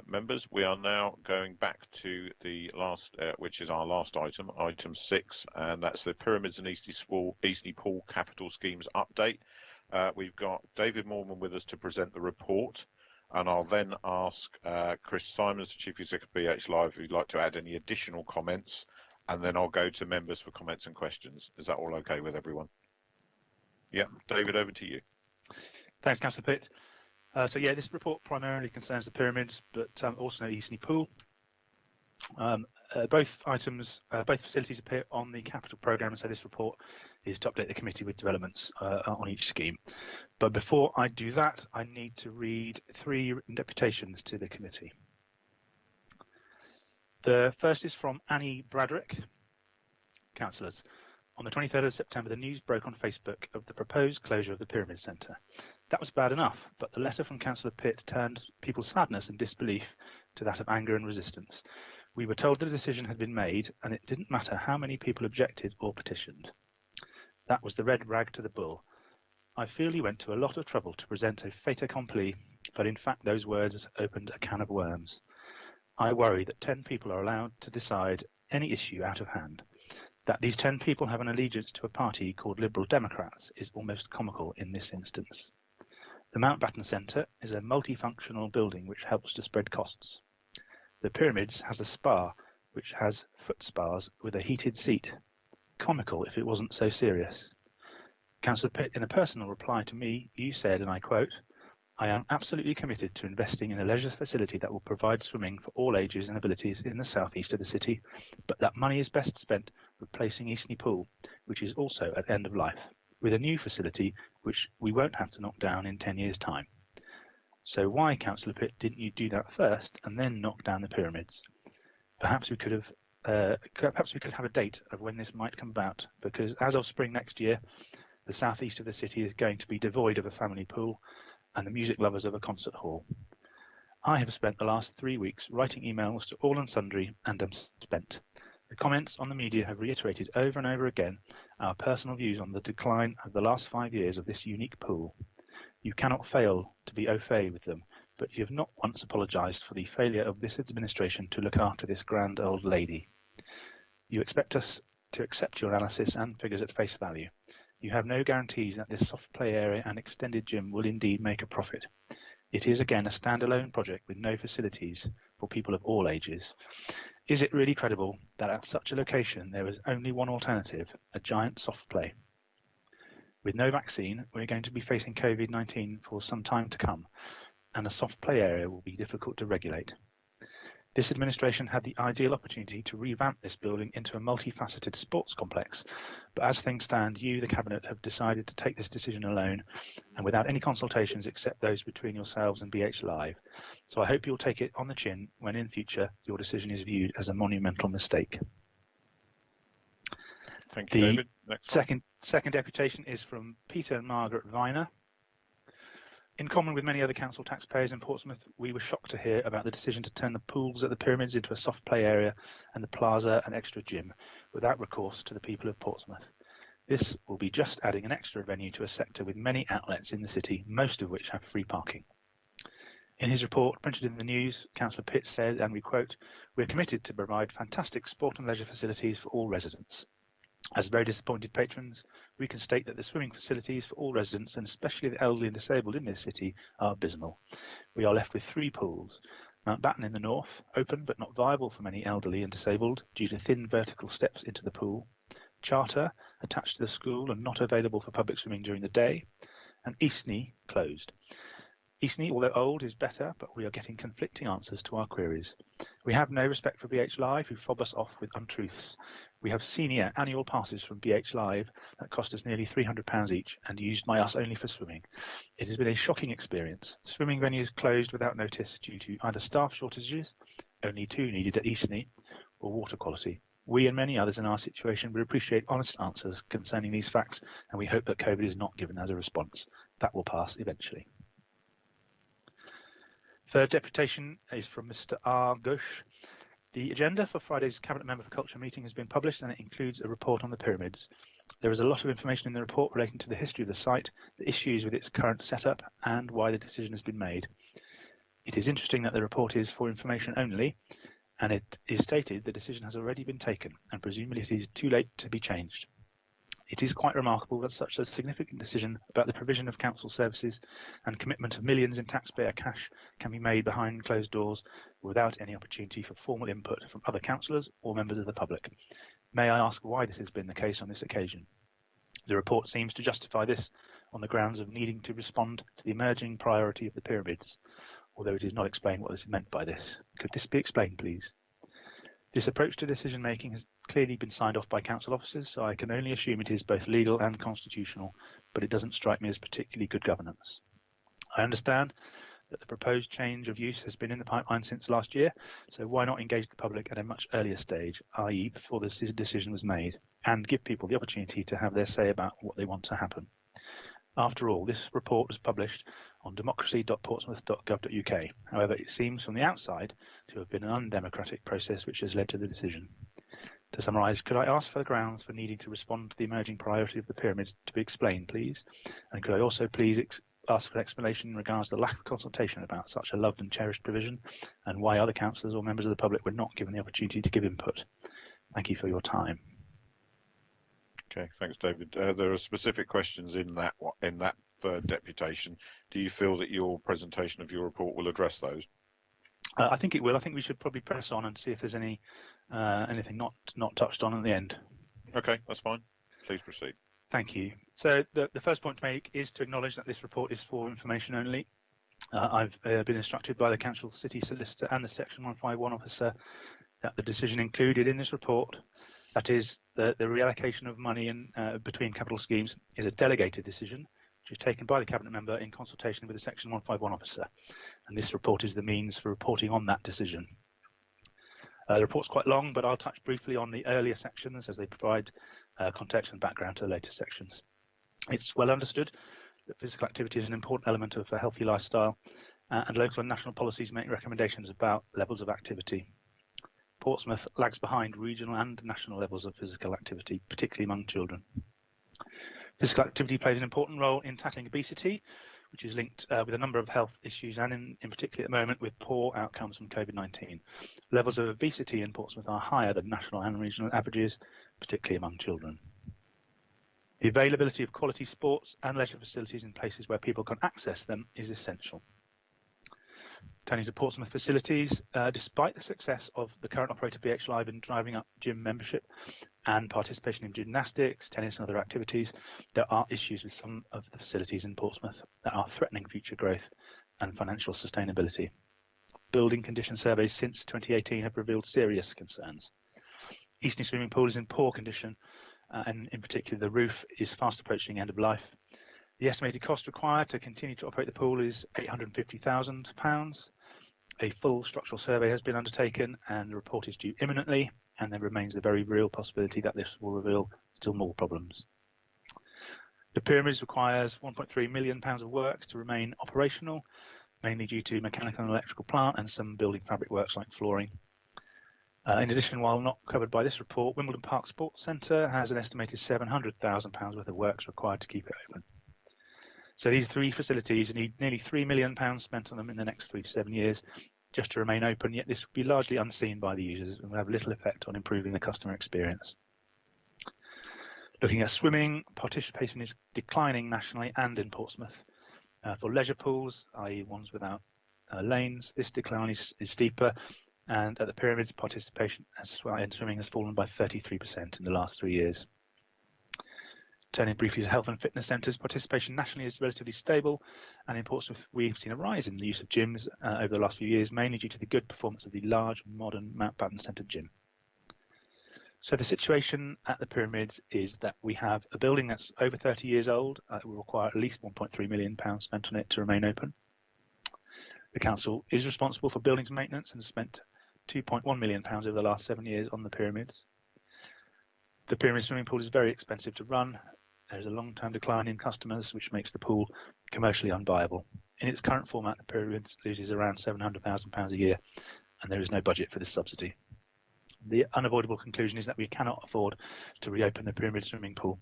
members, we are now going back to the last, which is our last item, item 6, and that's the Pyramids and Eastney Pool Capital Schemes update. We've got David Moorman with us to present the report, and I'll then ask Chris Simons, Chief Executive of BH Live, if you'd like to add any additional comments, and then I'll go to members for comments and questions. Is that all okay with everyone? Yeah, David, over to you. Thanks, Councillor Pitt. So yeah, this report primarily concerns the pyramids, but also Eastney Pool. Both facilities appear on the capital programme, and so this report is to update the committee with developments on each scheme. But before I do that, I need to read 3 deputations to the committee. The first is from Annie Bradrick. Councillors, on the 23rd of September, the news broke on Facebook of the proposed closure of the Pyramid Centre. That was bad enough, but the letter from Councillor Pitt turned people's sadness and disbelief to that of anger and resistance. We were told that a decision had been made, and it didn't matter how many people objected or petitioned. That was the red rag to the bull. I feel he went to a lot of trouble to present a fait accompli, but in fact those words opened a can of worms. I worry that 10 people are allowed to decide any issue out of hand. That these 10 people have an allegiance to a party called Liberal Democrats is almost comical in this instance. The Mountbatten Centre is a multifunctional building which helps to spread costs. The Pyramids has a spa which has foot spas with a heated seat. Comical if it wasn't so serious. Councillor Pitt, in a personal reply to me, you said, and I quote, I am absolutely committed to investing in a leisure facility that will provide swimming for all ages and abilities in the southeast of the city, but that money is best spent replacing Eastney Pool, which is also at end of life, with a new facility which we won't have to knock down in 10 years' time. So why, Councillor Pitt, didn't you do that first and then knock down the pyramids? Perhaps we could have a date of when this might come about, because as of spring next year, the southeast of the city is going to be devoid of a family pool and the music lovers of a concert hall. I have spent the last 3 weeks writing emails to all and sundry and am spent. The comments on the media have reiterated over and over again our personal views on the decline of the last 5 years of this unique pool. You cannot fail to be au fait with them, but you have not once apologised for the failure of this administration to look after this grand old lady. You expect us to accept your analysis and figures at face value. You have no guarantees that this soft play area and extended gym will indeed make a profit. It is again a standalone project with no facilities for people of all ages. Is it really credible that at such a location there is only one alternative, a giant soft play? With no vaccine, we're going to be facing COVID-19 for some time to come, and a soft play area will be difficult to regulate. This administration had the ideal opportunity to revamp this building into a multifaceted sports complex, but as things stand, you, the Cabinet, have decided to take this decision alone and without any consultations except those between yourselves and BH Live. So I hope you'll take it on the chin when in future your decision is viewed as a monumental mistake. Thank you, David. Next second deputation is from Peter and Margaret Viner. In common with many other council taxpayers in Portsmouth, we were shocked to hear about the decision to turn the pools at the Pyramids into a soft play area and the plaza an extra gym, without recourse to the people of Portsmouth. This will be just adding an extra venue to a sector with many outlets in the city, most of which have free parking. In his report, printed in the news, Councillor Pitt said, and we quote, "We're committed to provide fantastic sport and leisure facilities for all residents. As very disappointed patrons, we can state that the swimming facilities for all residents, and especially the elderly and disabled in this city, are abysmal. We are left with 3 pools. Mountbatten in the north, open but not viable for many elderly and disabled due to thin vertical steps into the pool. Charter, attached to the school and not available for public swimming during the day. And Eastney, closed. Eastney, although old, is better, but we are getting conflicting answers to our queries. We have no respect for BH Live, who fob us off with untruths. We have senior annual passes from BH Live that cost us nearly £300 each and used by us only for swimming. It has been a shocking experience. Swimming venues closed without notice due to either staff shortages, only 2 needed at Eastney, or water quality. We and many others in our situation would appreciate honest answers concerning these facts, and we hope that COVID is not given as a response. That will pass eventually." Third deputation is from Mr. R. Gush. The agenda for Friday's Cabinet Member for Culture meeting has been published and it includes a report on the pyramids. There is a lot of information in the report relating to the history of the site, the issues with its current setup, and why the decision has been made. It is interesting that the report is for information only, and it is stated the decision has already been taken, and presumably it is too late to be changed. It is quite remarkable that such a significant decision about the provision of council services and commitment of millions in taxpayer cash can be made behind closed doors without any opportunity for formal input from other councillors or members of the public. May I ask why this has been the case on this occasion? The report seems to justify this on the grounds of needing to respond to the emerging priority of the pyramids, although it is not explained what is meant by this. Could this be explained, please? This approach to decision making has clearly been signed off by council officers, so I can only assume it is both legal and constitutional, but it doesn't strike me as particularly good governance. I understand that the proposed change of use has been in the pipeline since last year, so why not engage the public at a much earlier stage, i.e. before the decision was made, and give people the opportunity to have their say about what they want to happen. After all, this report was published on democracy.portsmouth.gov.uk. However, it seems from the outside to have been an undemocratic process which has led to the decision. To summarise, could I ask for the grounds for needing to respond to the emerging priority of the pyramids to be explained, please? And could I also please ask for an explanation in regards to the lack of consultation about such a loved and cherished provision, and why other councillors or members of the public were not given the opportunity to give input? Thank you for your time. Okay, thanks, David. There are specific questions in that third deputation. Do you feel that your presentation of your report will address those? I think it will. I think we should probably press on and see if there's any anything not touched on at the end. Okay, that's fine. Please proceed. Thank you. So the first point to make is to acknowledge that this report is for information only. I've been instructed by the Council City Solicitor and the Section 151 officer that the decision included in this report, that is the reallocation of money between capital schemes, is a delegated decision which is taken by the Cabinet Member in consultation with the Section 151 officer, and this report is the means for reporting on that decision. The report's quite long, but I'll touch briefly on the earlier sections as they provide context and background to the later sections. It's well understood that physical activity is an important element of a healthy lifestyle, and local and national policies make recommendations about levels of activity. Portsmouth lags behind regional and national levels of physical activity, particularly among children. Physical activity plays an important role in tackling obesity, which is linked with a number of health issues and in particular at the moment with poor outcomes from COVID-19. Levels of obesity in Portsmouth are higher than national and regional averages, particularly among children. The availability of quality sports and leisure facilities in places where people can access them is essential. Turning to Portsmouth facilities, despite the success of the current operator BH Live in driving up gym membership and participation in gymnastics, tennis and other activities, there are issues with some of the facilities in Portsmouth that are threatening future growth and financial sustainability. Building condition surveys since 2018 have revealed serious concerns. Eastney swimming pool is in poor condition, and in particular the roof is fast approaching end of life. The estimated cost required to continue to operate the pool is £850,000. A full structural survey has been undertaken and the report is due imminently, and there remains the very real possibility that this will reveal still more problems. The pyramids requires £1.3 million of work to remain operational, mainly due to mechanical and electrical plant and some building fabric works like flooring. In addition, while not covered by this report, Wimbledon Park Sports Centre has an estimated £700,000 worth of works required to keep it open. So these three facilities need nearly £3 million spent on them in the next 3 to 7 years just to remain open, yet this will be largely unseen by the users and will have little effect on improving the customer experience. Looking at swimming, participation is declining nationally and in Portsmouth. For leisure pools, i.e. ones without lanes, this decline is steeper, and at the pyramids, participation in swimming has fallen by 33% in the last 3 years. Turning briefly to health and fitness centres, participation nationally is relatively stable, and in Portsmouth we've seen a rise in the use of gyms over the last few years, mainly due to the good performance of the large modern Mountbatten Centre gym. So the situation at the pyramids is that we have a building that's over 30 years old. It will require at least £1.3 million spent on it to remain open. The council is responsible for buildings maintenance and spent £2.1 million over the last 7 years on the pyramids. The pyramid swimming pool is very expensive to run. There's a long-term decline in customers, which makes the pool commercially unviable. In its current format, the Pyramids loses around £700,000 a year, and there is no budget for this subsidy. The unavoidable conclusion is that we cannot afford to reopen the Pyramid swimming pool.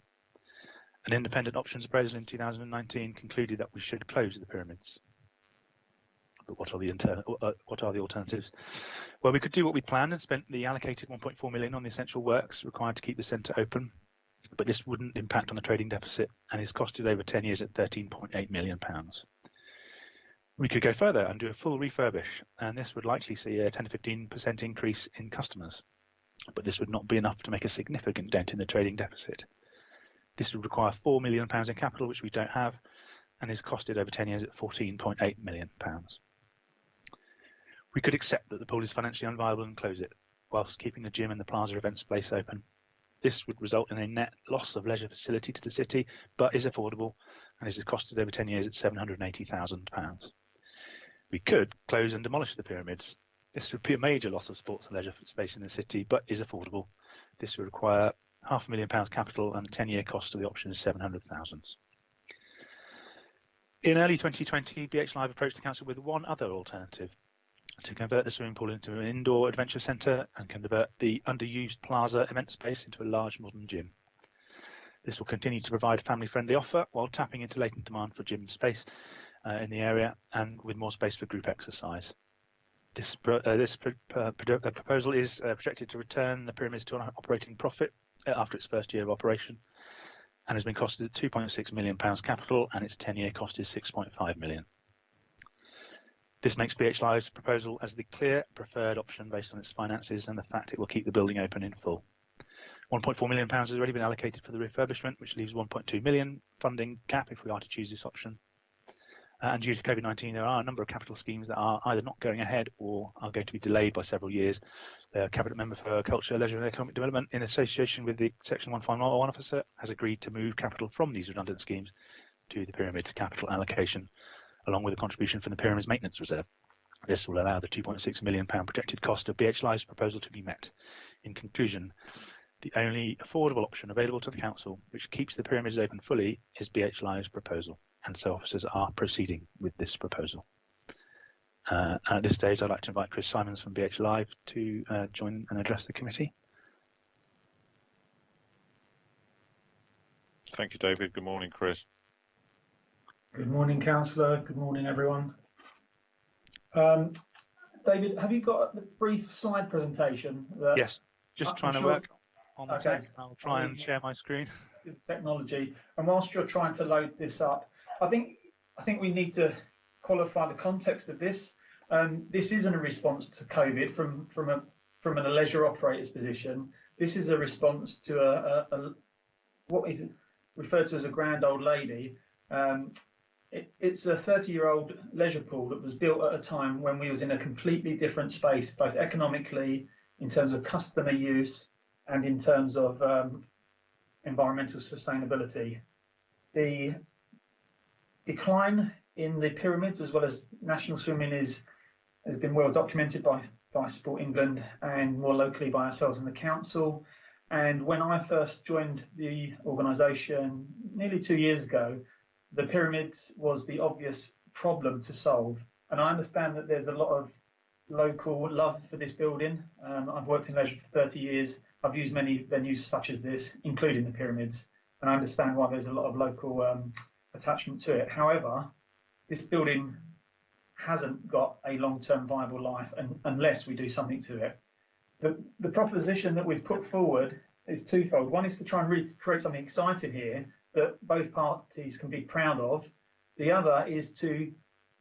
An independent options appraisal in 2019 concluded that we should close the Pyramids. But what are the alternatives? Well, we could do what we planned and spent the allocated 1.4 million on the essential works required to keep the centre open, but this wouldn't impact on the trading deficit and is costed over 10 years at £13.8 million. We could go further and do a full refurbish, and this would likely see a 10 to 15% increase in customers, but this would not be enough to make a significant dent in the trading deficit. This would require £4 million in capital, which we don't have, and is costed over 10 years at £14.8 million. We could accept that the pool is financially unviable and close it, whilst keeping the gym and the plaza event space open. This would result in a net loss of leisure facility to the city, but is affordable and is costed over 10 years at £780,000. We could close and demolish the Pyramids. This would be a major loss of sports and leisure space in the city, but is affordable. This would require £500,000 capital and the 10-year cost of the option is £700,000. In early 2020, BH Live approached the council with one other alternative: to convert the swimming pool into an indoor adventure centre and convert the underused plaza event space into a large modern gym. This will continue to provide a family-friendly offer while tapping into latent demand for gym space in the area and with more space for group exercise. This proposal is projected to return the Pyramids to an operating profit after its first year of operation and has been costed at £2.6 million capital, and its 10-year cost is £6.5 million. This makes BH Live's proposal as the clear preferred option based on its finances and the fact it will keep the building open in full. £1.4 million has already been allocated for the refurbishment, which leaves £1.2 million funding gap if we are to choose this option. And due to COVID-19, there are a number of capital schemes that are either not going ahead or are going to be delayed by several years. The Cabinet Member for Culture, Leisure and Economic Development, in association with the Section 151 officer, has agreed to move capital from these redundant schemes to the Pyramids capital allocation, along with a contribution from the Pyramids Maintenance Reserve. This will allow the £2.6 million projected cost of BH Live's proposal to be met. In conclusion, the only affordable option available to the council, which keeps the Pyramids open fully, is BH Live's proposal, and so officers are proceeding with this proposal. At this stage, I'd like to invite Chris Simons from BH Live to join and address the committee. Thank you, David. Good morning, Chris. Good morning, Councillor. Good morning, everyone. David, have you got a brief slide presentation? Yes, just trying to work on the tech. I'll try and share my screen. Technology. And whilst you're trying to load this up, I think we need to qualify the context of this. This isn't a response to COVID from a leisure operator's position. This is a response to a what is referred to as a grand old lady. It's a 30-year-old leisure pool that was built at a time when we was in a completely different space, both economically, in terms of customer use, and in terms of environmental sustainability. The decline in the Pyramids, as well as national swimming, has been well documented by Sport England and more locally by ourselves and the council. And when I first joined the organisation nearly 2 years ago, the Pyramids was the obvious problem to solve. And I understand that there's a lot of local love for this building. I've worked in leisure for 30 years. I've used many venues such as this, including the Pyramids, and I understand why there's a lot of local attachment to it. However, this building hasn't got a long-term viable life unless we do something to it. The proposition that we've put forward is twofold. One is to try and really create something exciting here that both parties can be proud of. The other is to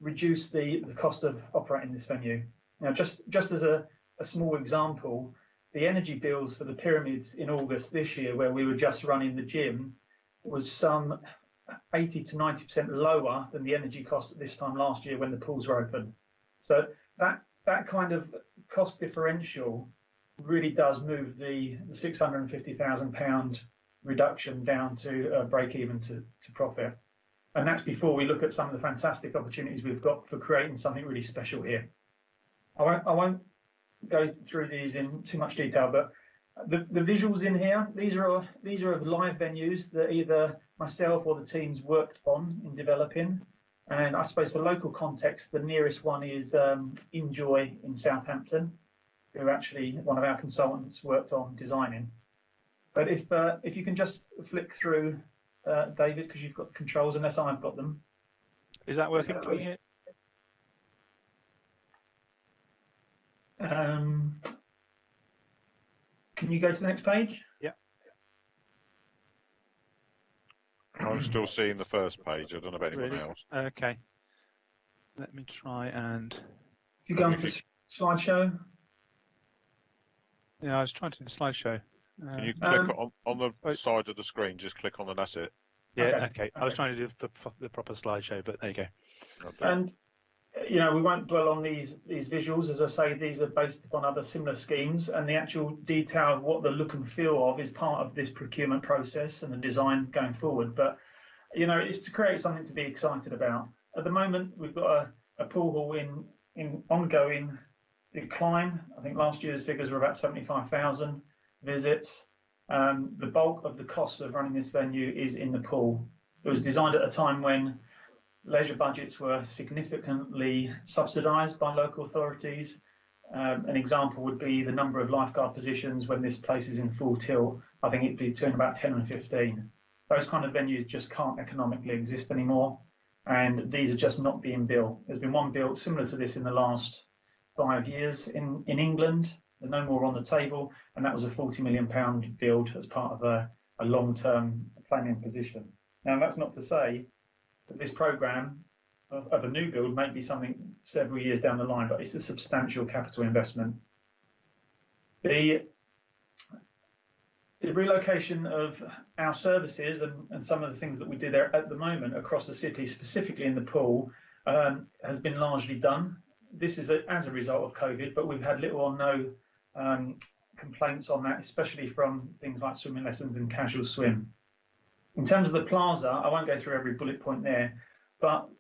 reduce the cost of operating this venue. Now, just as a small example, the energy bills for the Pyramids in August this year, where we were just running the gym, was some 80 to 90% lower than the energy cost at this time last year when the pools were open. So that kind of cost differential really does move the £650,000 reduction down to break even to profit. And that's before we look at some of the fantastic opportunities we've got for creating something really special here. I won't go through these in too much detail, but the visuals in here, these are of live venues that either myself or the teams worked on in developing. And I suppose for local context, the nearest one is Enjoy in Southampton, who actually one of our consultants worked on designing. But if you can just flick through, David, because you've got the controls, unless I've got them. Is that working? Can we hear? Can you go to the next page? Yeah. I'm still seeing the first page. I don't know about anyone Really? else. Okay. Let me try and. If you go on to slideshow. Yeah, I was trying to do the slideshow. Can you click on the side of the screen? Just click on the. That's it. Yeah. Okay. I was trying to do the proper slideshow, but there you go. And you know, we won't dwell on these visuals. As I say, these are based upon other similar schemes, and the actual detail of what the look and feel of is part of this procurement process and the design going forward. But you know, it's to create something to be excited about. At the moment, we've got a pool hall in ongoing decline. I think last year's figures were about 75,000 visits. The bulk of the cost of running this venue is in the pool. It was designed at a time when leisure budgets were significantly subsidised by local authorities. An example would be the number of lifeguard positions when this place is in full tilt. I think it'd be between about 10 and 15. Those kind of venues just can't economically exist anymore, and these are just not being built. There's been one built similar to this in the last 5 years in England. There's no more on the table, and that was a £40 million build as part of a long-term planning position. Now, that's not to say that this programme of a new build may be something several years down the line, but it's a substantial capital investment. The relocation of our services and some of the things that we do there at the moment across the city, specifically in the pool, has been largely done. This is as a result of COVID, but we've had little or no complaints on that, especially from things like swimming lessons and casual swim. In terms of the plaza, I won't go through every bullet point there, but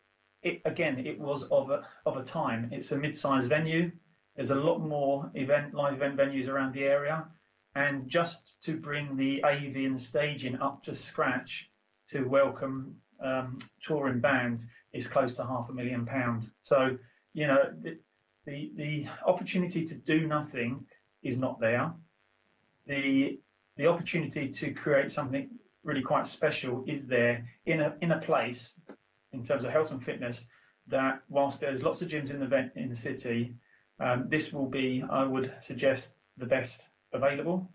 it was of a time. It's a mid-sized venue. There's a lot more live event venues around the area, and just to bring the AV and staging up to scratch to welcome touring bands is close to £500,000. So you know the opportunity to do nothing is not there. The opportunity to create something really quite special is there in a place in terms of health and fitness that, whilst there's lots of gyms in the city, this will be, I would suggest, the best available,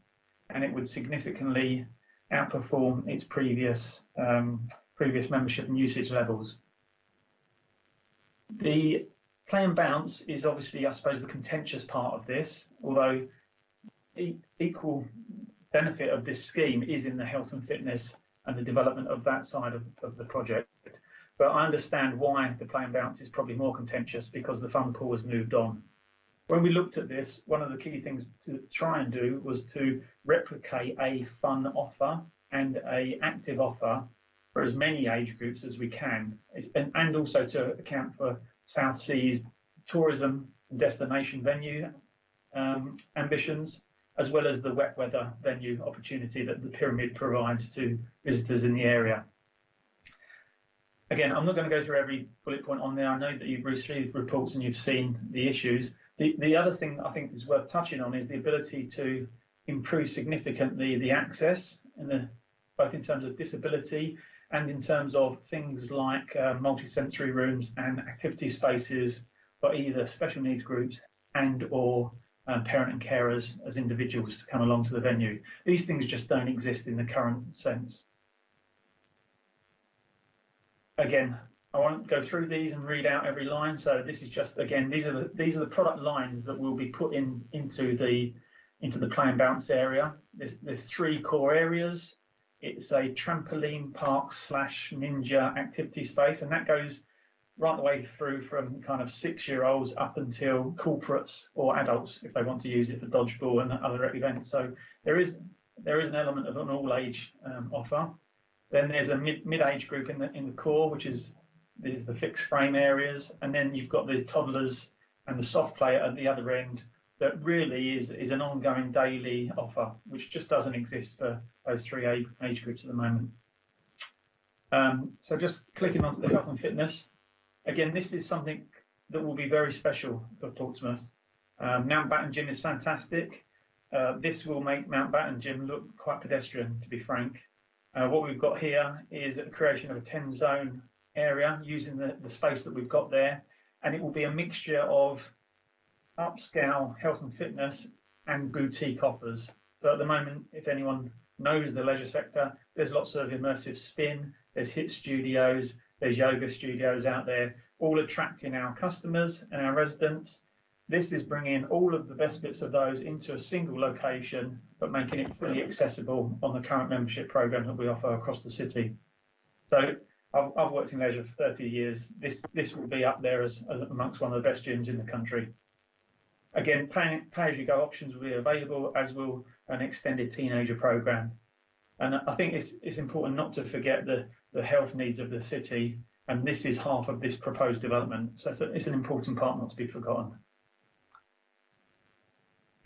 and it would significantly outperform its previous membership and usage levels. The play and bounce is obviously, I suppose, the contentious part of this, although equal benefit of this scheme is in the health and fitness and the development of that side of the project. But I understand why the play and bounce is probably more contentious, because the fun pool has moved on. When we looked at this, one of the key things to try and do was to replicate a fun offer and an active offer for as many age groups as we can, and also to account for South Sea's tourism and destination venue ambitions, as well as the wet weather venue opportunity that the pyramid provides to visitors in the area. Again, I'm not going to go through every bullet point on there. I know that you've received reports and you've seen the issues. The other thing I think is worth touching on is the ability to improve significantly the access, both in terms of disability and in terms of things like multi-sensory rooms and activity spaces for either special needs groups and or parent and carers as individuals to come along to the venue. These things just don't exist in the current sense. Again, I won't go through these and read out every line. So this is just, again, these are the product lines that will be put into the play and bounce area. There's 3 core areas. It's a trampoline park / ninja activity space, and that goes right the way through from kind of 6-year-olds up until corporates or adults if they want to use it for dodgeball and other events. So there is an element of an all-age offer. Then there's a mid-age group in the core, which is the fixed frame areas, and then you've got the toddlers and the soft play at the other end. That really is an ongoing daily offer, which just doesn't exist for those 3 age groups at the moment. So just clicking onto the health and fitness. Again, this is something that will be very special for Portsmouth. Mountbatten Gym is fantastic. This will make Mountbatten Gym look quite pedestrian, to be frank. What we've got here is a creation of a 10-zone area using the space that we've got there, and it will be a mixture of upscale health and fitness and boutique offers. So at the moment, if anyone knows the leisure sector, there's lots of immersive spin, there's HIIT studios, there's yoga studios out there, all attracting our customers and our residents. This is bringing all of the best bits of those into a single location, but making it fully accessible on the current membership program that we offer across the city. So I've worked in leisure for 30 years. This will be up there as amongst one of the best gyms in the country. Again, pay-as-you-go options will be available, as will an extended teenager program. And I think it's important not to forget the health needs of the city, and this is half of this proposed development. So it's an important part not to be forgotten.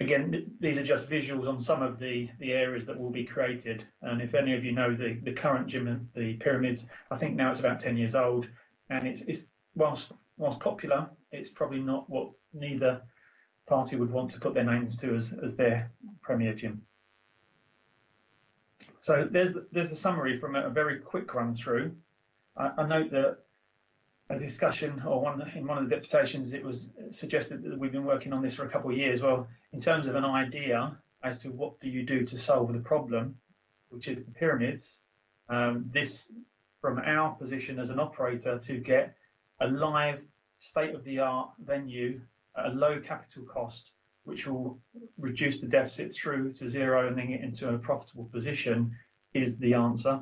Again, these are just visuals on some of the areas that will be created. And if any of you know the current gym and the Pyramids, I think now it's about 10 years old. And it's whilst popular, it's probably not what neither party would want to put their names to as their premier gym. So there's the summary from a very quick run through. I note that a discussion, or in one of the deputations, it was suggested that we've been working on this for a couple of years. Well, in terms of an idea as to what do you do to solve the problem, which is the Pyramids, this, from our position as an operator, to get a live state-of-the-art venue at a low capital cost, which will reduce the deficit through to zero and then get into a profitable position, is the answer.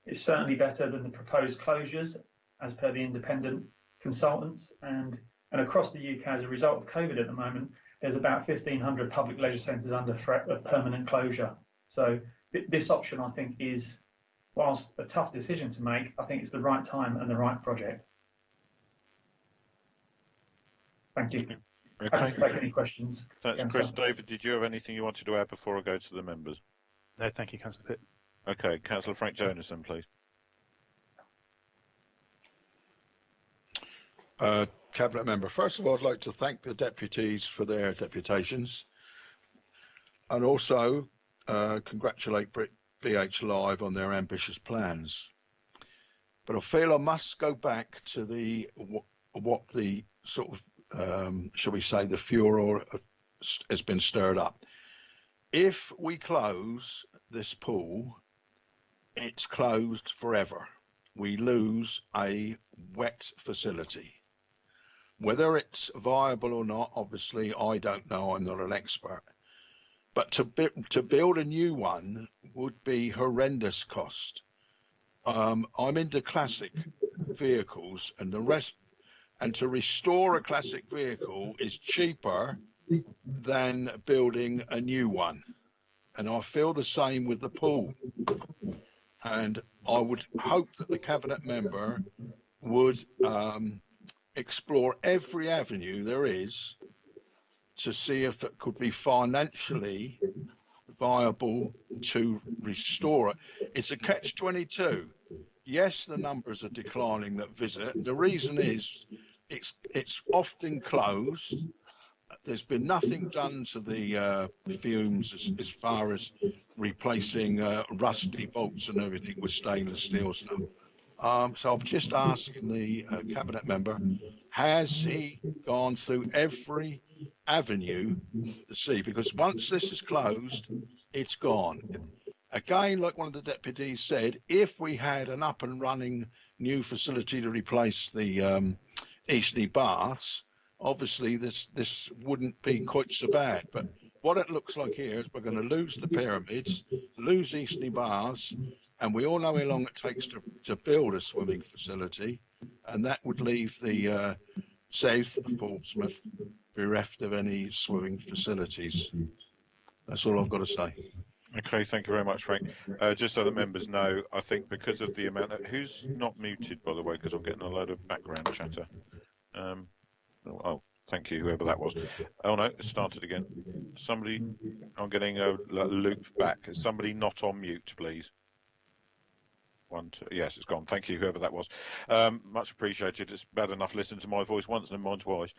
It's certainly better than the proposed closures, as per the independent consultants, and across the UK, as a result of COVID at the moment, there's about 1,500 public leisure centres under threat of permanent closure. So this option, I think, is, whilst a tough decision to make, I think it's the right time and the right project. Thank you. Okay. Happy to take any questions. Thanks, Chris. David, did you have anything you wanted to add before I go to the members? No, thank you, Councillor Pitt. Okay, Councillor Frank Jonas, then, please. Cabinet Member, first of all, I'd like to thank the deputies for their deputations, and also congratulate BH Live on their ambitious plans. But I feel I must go back to what the sort of, shall we say, the furor has been stirred up. If we close this pool, it's closed forever. We lose a wet facility. Whether it's viable or not, obviously, I don't know. I'm not an expert. But to build a new one would be horrendous cost. I'm into classic vehicles, and to restore a classic vehicle is cheaper than building a new one. And I feel the same with the pool. And I would hope that the Cabinet Member would explore every avenue there is to see if it could be financially viable to restore it. It's a catch-22. Yes, the numbers are declining that visit. The reason is it's often closed. There's been nothing done to the fumes as far as replacing rusty bolts and everything with stainless steel stuff. So I'm just asking the Cabinet Member, has he gone through every avenue to see? Because once this is closed, it's gone. Again, like one of the deputies said, if we had an up and running new facility to replace the Eastleigh baths, obviously this wouldn't be quite so bad. But what it looks like here is we're going to lose the Pyramids, lose Eastleigh baths, and we all know how long it takes to build a swimming facility, and that would leave the south of Portsmouth bereft of any swimming facilities. That's all I've got to say. Okay, thank you very much, Frank. Just so that members know, I think because of the amount of... Who's not muted, by the way, because I'm getting a load of background chatter. Oh, thank you, whoever that was. Oh, no, it started again. Somebody... I'm getting a loop back. Is somebody not on mute, please? 1, 2. Yes, it's gone. Thank you, whoever that was. Much appreciated. It's bad enough listening to my voice once, never mind twice.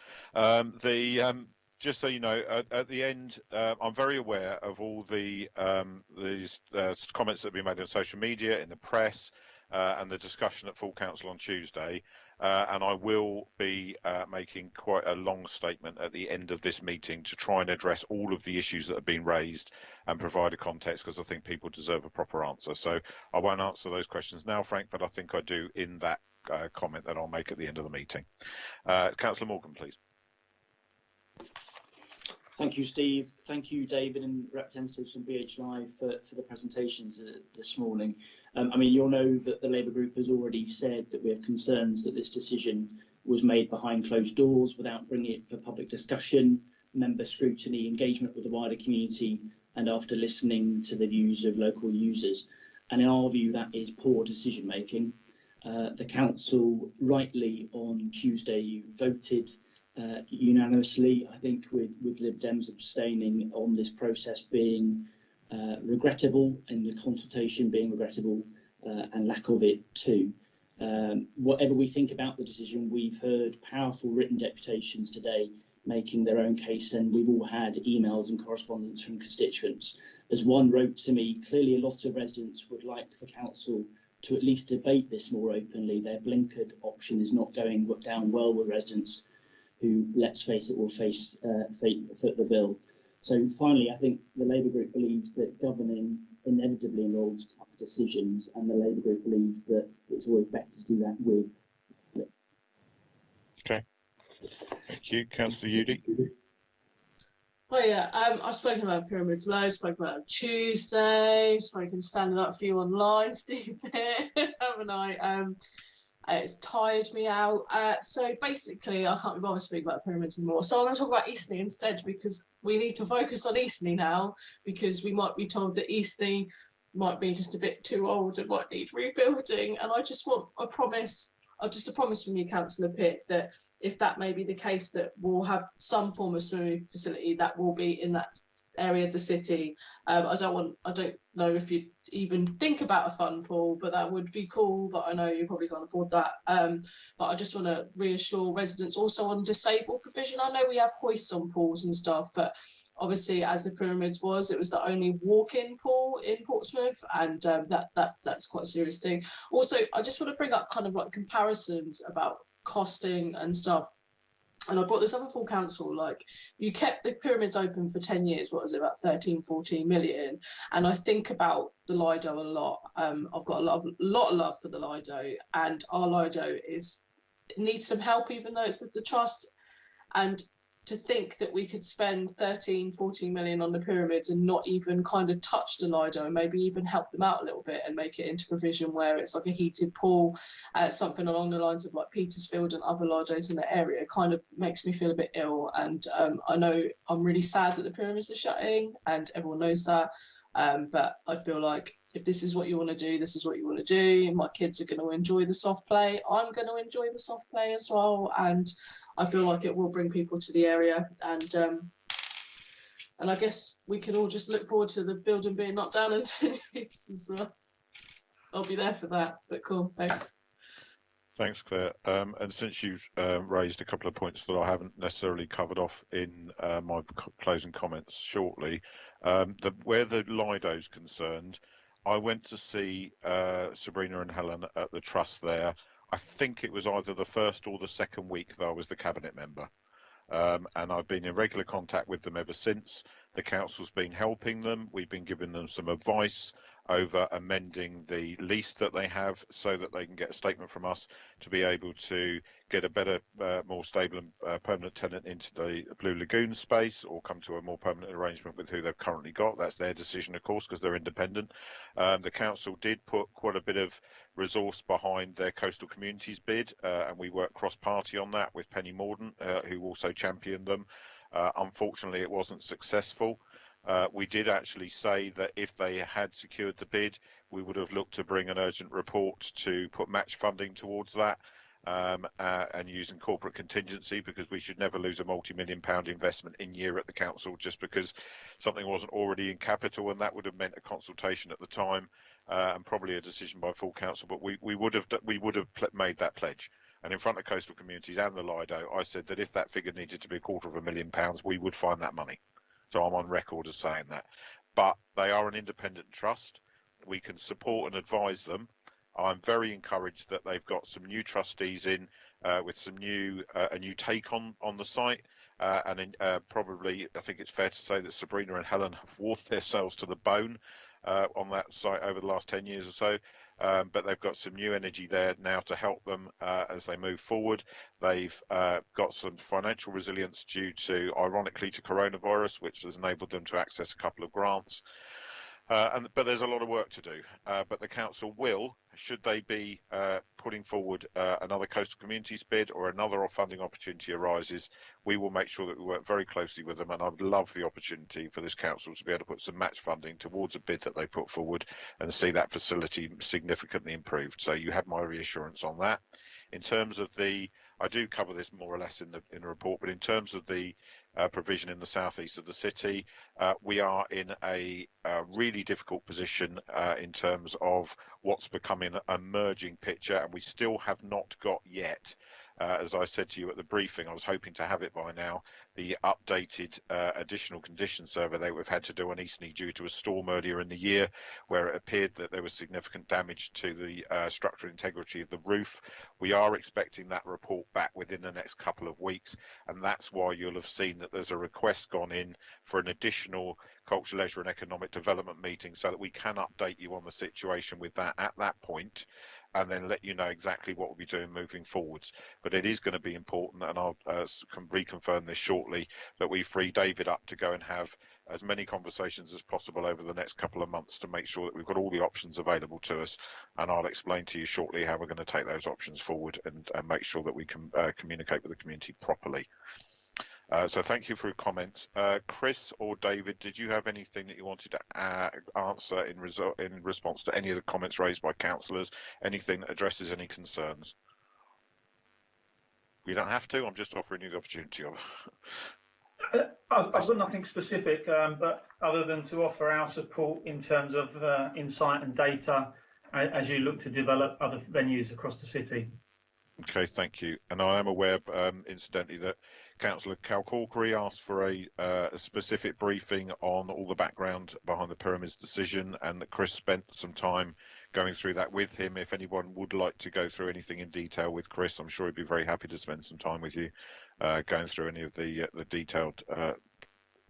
Just so you know, at the end, I'm very aware of all these comments that have been made on social media, in the press, and the discussion at full council on Tuesday. And I will be making quite a long statement at the end of this meeting to try and address all of the issues that have been raised and provide a context, because I think people deserve a proper answer. So I won't answer those questions now, Frank, but I think I do in that comment that I'll make at the end of the meeting. Councillor Morgan, please. Thank you, Steve. Thank you, David, and representatives from BH Live for the presentations this morning. I mean, you'll know that the Labour Group has already said that we have concerns that this decision was made behind closed doors without bringing it for public discussion, member scrutiny, engagement with the wider community, and after listening to the views of local users. And in our view, that is poor decision making. The council rightly on Tuesday voted unanimously, I think, with Lib Dems abstaining on this process being regrettable, and the consultation being regrettable, and lack of it too. Whatever we think about the decision, we've heard powerful written deputations today making their own case, and we've all had emails and correspondence from constituents. As one wrote to me, clearly a lot of residents would like the council to at least debate this more openly. Their blinkered option is not going down well with residents who, let's face it, will foot the bill. So finally, I think the Labour Group believes that governing inevitably involves tough decisions, and the Labour Group believes that it's always better to do that with. Okay. Thank you. Councillor Udy. Oh yeah, I've spoken about pyramids loads, spoken about it on Tuesday, spoken standing up for you online, Steve, haven't I? It's tired me out. So basically, I can't be bothered speaking about pyramids anymore. So I'm going to talk about Eastney instead, because we need to focus on Eastney now, because we might be told that Eastney might be just a bit too old and might need rebuilding. And I just want a promise, just a promise from you, Councillor Pitt, that if that may be the case, that we'll have some form of swimming facility that will be in that area of the city. I don't know if you even think about a fun pool, but that would be cool, but I know you probably can't afford that. But I just want to reassure residents also on disabled provision. I know we have hoists on pools and stuff, but obviously, as the Pyramids was, it was the only walk-in pool in Portsmouth, and that's quite a serious thing. Also, I just want to bring up kind of like comparisons about costing and stuff. And I brought this up at full council, like, you kept the Pyramids open for 10 years, what was it, about 13, 14 million. And I think about the Lido a lot. I've got a lot of love for the Lido, and our Lido needs some help, even though it's with the trust. And to think that we could spend 13, 14 million on the Pyramids and not even kind of touch the Lido, and maybe even help them out a little bit and make it into provision where it's like a heated pool, something along the lines of like Petersfield and other Lidos in the area, kind of makes me feel a bit ill. And I know I'm really sad that the Pyramids are shutting, and everyone knows that. But I feel like if this is what you want to do, this is what you want to do. My kids are going to enjoy the soft play. I'm going to enjoy the soft play as well. And I feel like it will bring people to the area, and I guess we can all just look forward to the building being knocked down in 10 years as well. I'll be there for that, but cool, thanks. Thanks, Claire. And since you've raised a couple of points that I haven't necessarily covered off in my closing comments shortly, where the Lido's concerned, I went to see Sabrina and Helen at the trust there. I think it was either the first or the second week that I was the cabinet member. And I've been in regular contact with them ever since. The council's been helping them. We've been giving them some advice over amending the lease that they have so that they can get a statement from us to be able to get a better, more stable and permanent tenant into the Blue Lagoon space, or come to a more permanent arrangement with who they've currently got. That's their decision, of course, because they're independent. The council did put quite a bit of resource behind their coastal communities bid, and we worked cross-party on that with Penny Mordaunt, who also championed them. Unfortunately, it wasn't successful. We did actually say that if they had secured the bid, we would have looked to bring an urgent report to put match funding towards that, and using corporate contingency, because we should never lose a multi-million-pound investment in year at the council just because something wasn't already in capital, and that would have meant a consultation at the time and probably a decision by full council, but we would have made that pledge. And in front of coastal communities and the Lido, I said that if that figure needed to be £250,000, we would find that money. So I'm on record as saying that. But they are an independent trust. We can support and advise them. I'm very encouraged that they've got some new trustees in with some a new take on the site. Probably, I think it's fair to say that Sabrina and Helen have wore themselves to the bone on that site over the last 10 years or so. But they've got some new energy there now to help them as they move forward. They've got some financial resilience due to, ironically, to coronavirus, which has enabled them to access a couple of grants. But there's a lot of work to do. But the council will, should they be putting forward another coastal communities bid or another funding opportunity arises, we will make sure that we work very closely with them. And I would love the opportunity for this council to be able to put some match funding towards a bid that they put forward and see that facility significantly improved. So you have my reassurance on that. In terms of I do cover this more or less in the report, but in terms of the provision in the southeast of the city, we are in a really difficult position in terms of what's becoming a merging picture, and we still have not got yet, as I said to you at the briefing, I was hoping to have it by now, the updated additional condition survey that we've had to do on Eastney due to a storm earlier in the year, where it appeared that there was significant damage to the structural integrity of the roof. We are expecting that report back within the next couple of weeks, and that's why you'll have seen that there's a request gone in for an additional Culture, Leisure and Economic Development meeting so that we can update you on the situation with that at that point, and then let you know exactly what we'll be doing moving forwards. But it is going to be important, and I'll reconfirm this shortly, that we free David up to go and have as many conversations as possible over the next couple of months to make sure that we've got all the options available to us. And I'll explain to you shortly how we're going to take those options forward and make sure that we can communicate with the community properly. So thank you for your comments. Chris or David, did you have anything that you wanted to answer in response to any of the comments raised by councillors? Anything that addresses any concerns? You don't have to, I'm just offering you the opportunity of. I've got nothing specific, but other than to offer our support in terms of insight and data as you look to develop other venues across the city. Okay, thank you. And I am aware, incidentally, that Councillor Kalkorkri asked for a specific briefing on all the background behind the Pyramids decision, and that Chris spent some time going through that with him. If anyone would like to go through anything in detail with Chris, I'm sure he'd be very happy to spend some time with you going through any of the detailed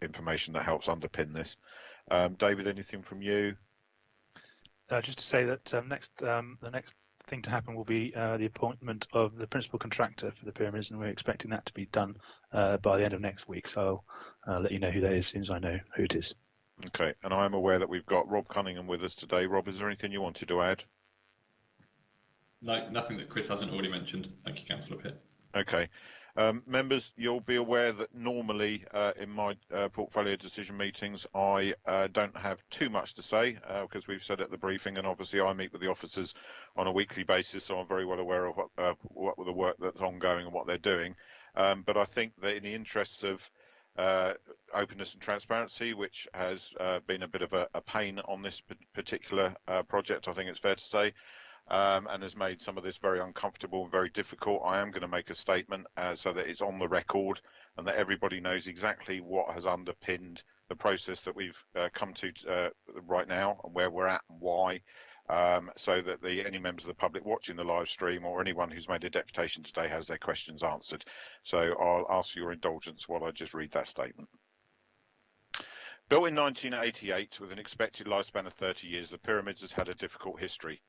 information that helps underpin this. David, anything from you? Just to say that the next thing to happen will be the appointment of the principal contractor for the pyramids, and we're expecting that to be done by the end of next week. So I'll let you know who that is as soon as I know who it is. Okay, and I'm aware that we've got Rob Cunningham with us today. Rob, is there anything you wanted to add? No, nothing that Chris hasn't already mentioned. Thank you, Councillor Pitt. Okay. Members, you'll be aware that normally in my portfolio decision meetings, I don't have too much to say because we've said at the briefing, and obviously I meet with the officers on a weekly basis, so I'm very well aware of what the work that's ongoing and what they're doing. But I think that in the interests of openness and transparency, which has been a bit of a pain on this particular project, I think it's fair to say, and has made some of this very uncomfortable and very difficult, I am going to make a statement so that it's on the record and that everybody knows exactly what has underpinned the process that we've come to right now and where we're at and why, so that any members of the public watching the live stream or anyone who's made a deputation today has their questions answered. So I'll ask your indulgence while I just read that statement. Built in 1988 with an expected lifespan of 30 years, the Pyramids has had a difficult history.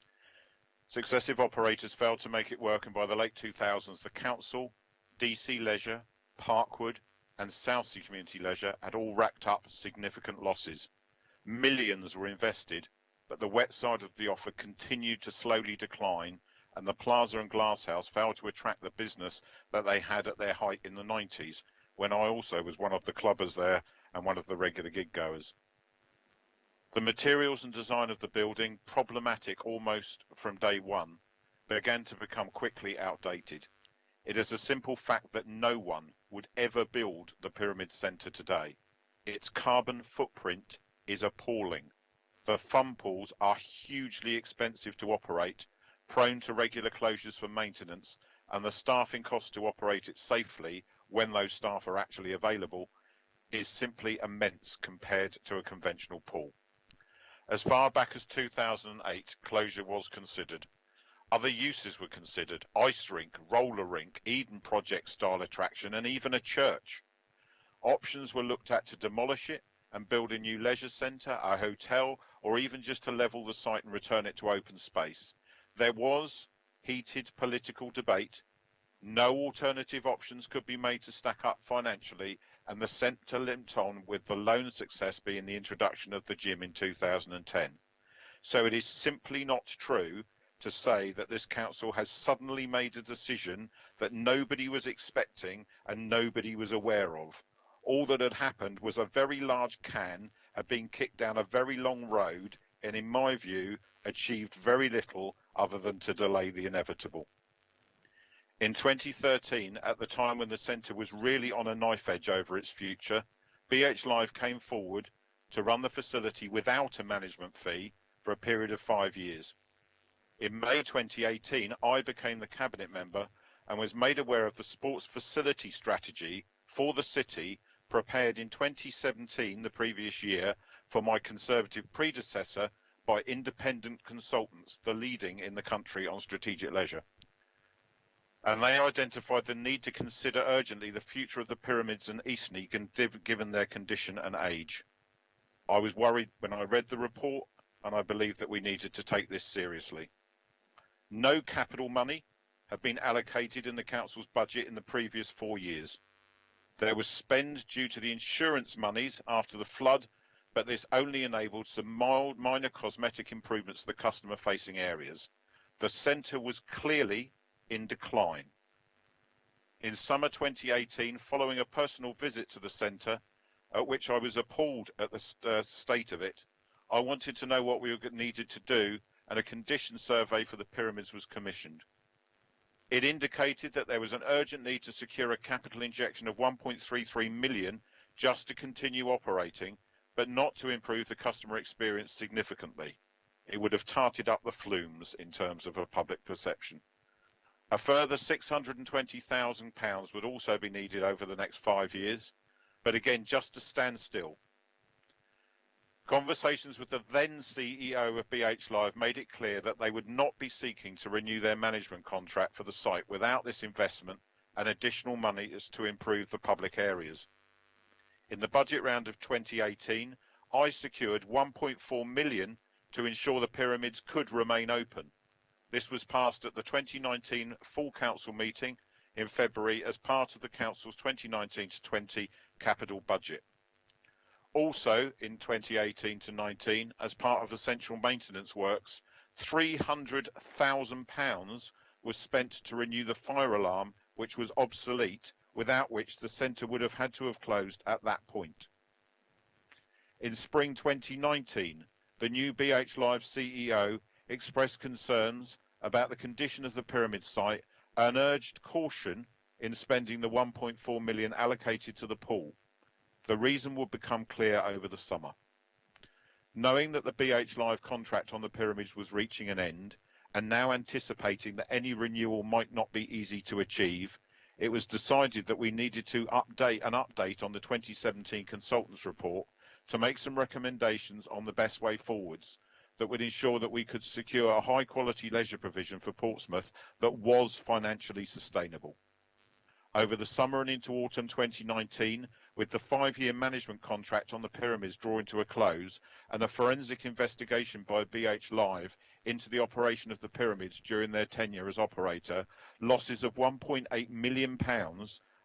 Successive operators failed to make it work, and by the late 2000s, the Council, DC Leisure, Parkwood and Southsea Community Leisure had all racked up significant losses. Millions were invested, but the wet side of the offer continued to slowly decline, and the Plaza and Glasshouse failed to attract the business that they had at their height in the 90s, when I also was one of the clubbers there and one of the regular gig goers. The materials and design of the building, problematic almost from day one, began to become quickly outdated. It is a simple fact that no one would ever build the Pyramid Centre today. Its carbon footprint is appalling. The fun pools are hugely expensive to operate, prone to regular closures for maintenance, and the staffing cost to operate it safely when those staff are actually available is simply immense compared to a conventional pool. As far back as 2008, closure was considered. Other uses were considered: ice rink, roller rink, Eden Project style attraction, and even a church. Options were looked at to demolish it and build a new leisure centre, a hotel, or even just to level the site and return it to open space. There was heated political debate. No alternative options could be made to stack up financially, and the centre limped on, with the lone success being the introduction of the gym in 2010. So it is simply not true to say that this council has suddenly made a decision that nobody was expecting and nobody was aware of. All that had happened was a very large can had been kicked down a very long road and, in my view, achieved very little other than to delay the inevitable. In 2013, at the time when the centre was really on a knife edge over its future, BH Live came forward to run the facility without a management fee for a period of 5 years. In May 2018, I became the cabinet member and was made aware of the sports facility strategy for the city prepared in 2017, the previous year, for my Conservative predecessor by independent consultants, the leading in the country on strategic leisure. And they identified the need to consider urgently the future of the pyramids and Eastney, given their condition and age. I was worried when I read the report, and I believe that we needed to take this seriously. No capital money had been allocated in the council's budget in the previous 4 years. There was spend due to the insurance monies after the flood, but this only enabled some mild, minor cosmetic improvements to the customer-facing areas. The centre was clearly in decline. In summer 2018, following a personal visit to the centre, at which I was appalled at the state of it, I wanted to know what we needed to do, and a condition survey for the pyramids was commissioned. It indicated that there was an urgent need to secure a capital injection of 1.33 million just to continue operating, but not to improve the customer experience significantly. It would have tarted up the flumes in terms of a public perception. A further £620,000 would also be needed over the next 5 years, but again, just to stand still. Conversations with the then CEO of BH Live made it clear that they would not be seeking to renew their management contract for the site without this investment and additional money as to improve the public areas. In the budget round of 2018, I secured 1.4 million to ensure the pyramids could remain open. This was passed at the 2019 full council meeting in February as part of the council's 2019 to 20 capital budget. Also in 2018 to 19, as part of essential maintenance works, £300,000 was spent to renew the fire alarm, which was obsolete, without which the centre would have had to have closed at that point. In spring 2019, the new BH Live CEO expressed concerns about the condition of the pyramid site and urged caution in spending the 1.4 million allocated to the pool. The reason would become clear over the summer. Knowing that the BH Live contract on the pyramids was reaching an end, and now anticipating that any renewal might not be easy to achieve, it was decided that we needed to update on the 2017 consultants report to make some recommendations on the best way forwards that would ensure that we could secure a high quality leisure provision for Portsmouth that was financially sustainable. Over the summer and into autumn 2019, with the 5-year management contract on the pyramids drawing to a close and a forensic investigation by BH Live into the operation of the pyramids during their tenure as operator, losses of £1.8 million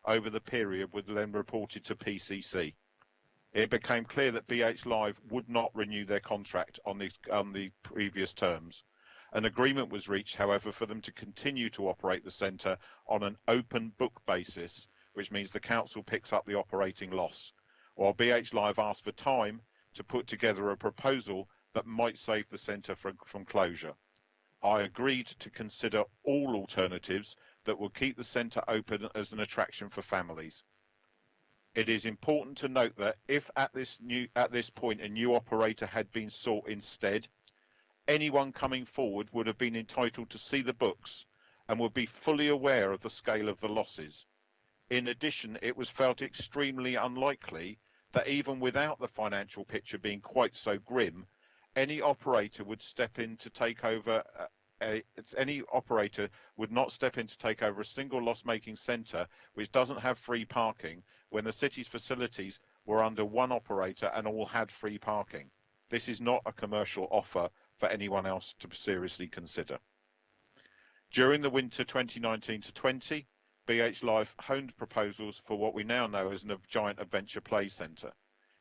over the period were then reported to PCC. It became clear that BH Live would not renew their contract on the previous terms. An agreement was reached, however, for them to continue to operate the centre on an open book basis, which means the council picks up the operating loss, while BH Live asked for time to put together a proposal that might save the centre from closure. I agreed to consider all alternatives that will keep the centre open as an attraction for families. It is important to note that if at this point a new operator had been sought instead, anyone coming forward would have been entitled to see the books and would be fully aware of the scale of the losses. In addition, it was felt extremely unlikely that even without the financial picture being quite so grim, any operator would step in to take over. Any operator would not step in to take over a single loss-making centre which doesn't have free parking when the city's facilities were under one operator and all had free parking. This is not a commercial offer for anyone else to seriously consider. During the winter 2019 to 20, BH Life honed proposals for what we now know as a giant adventure play centre,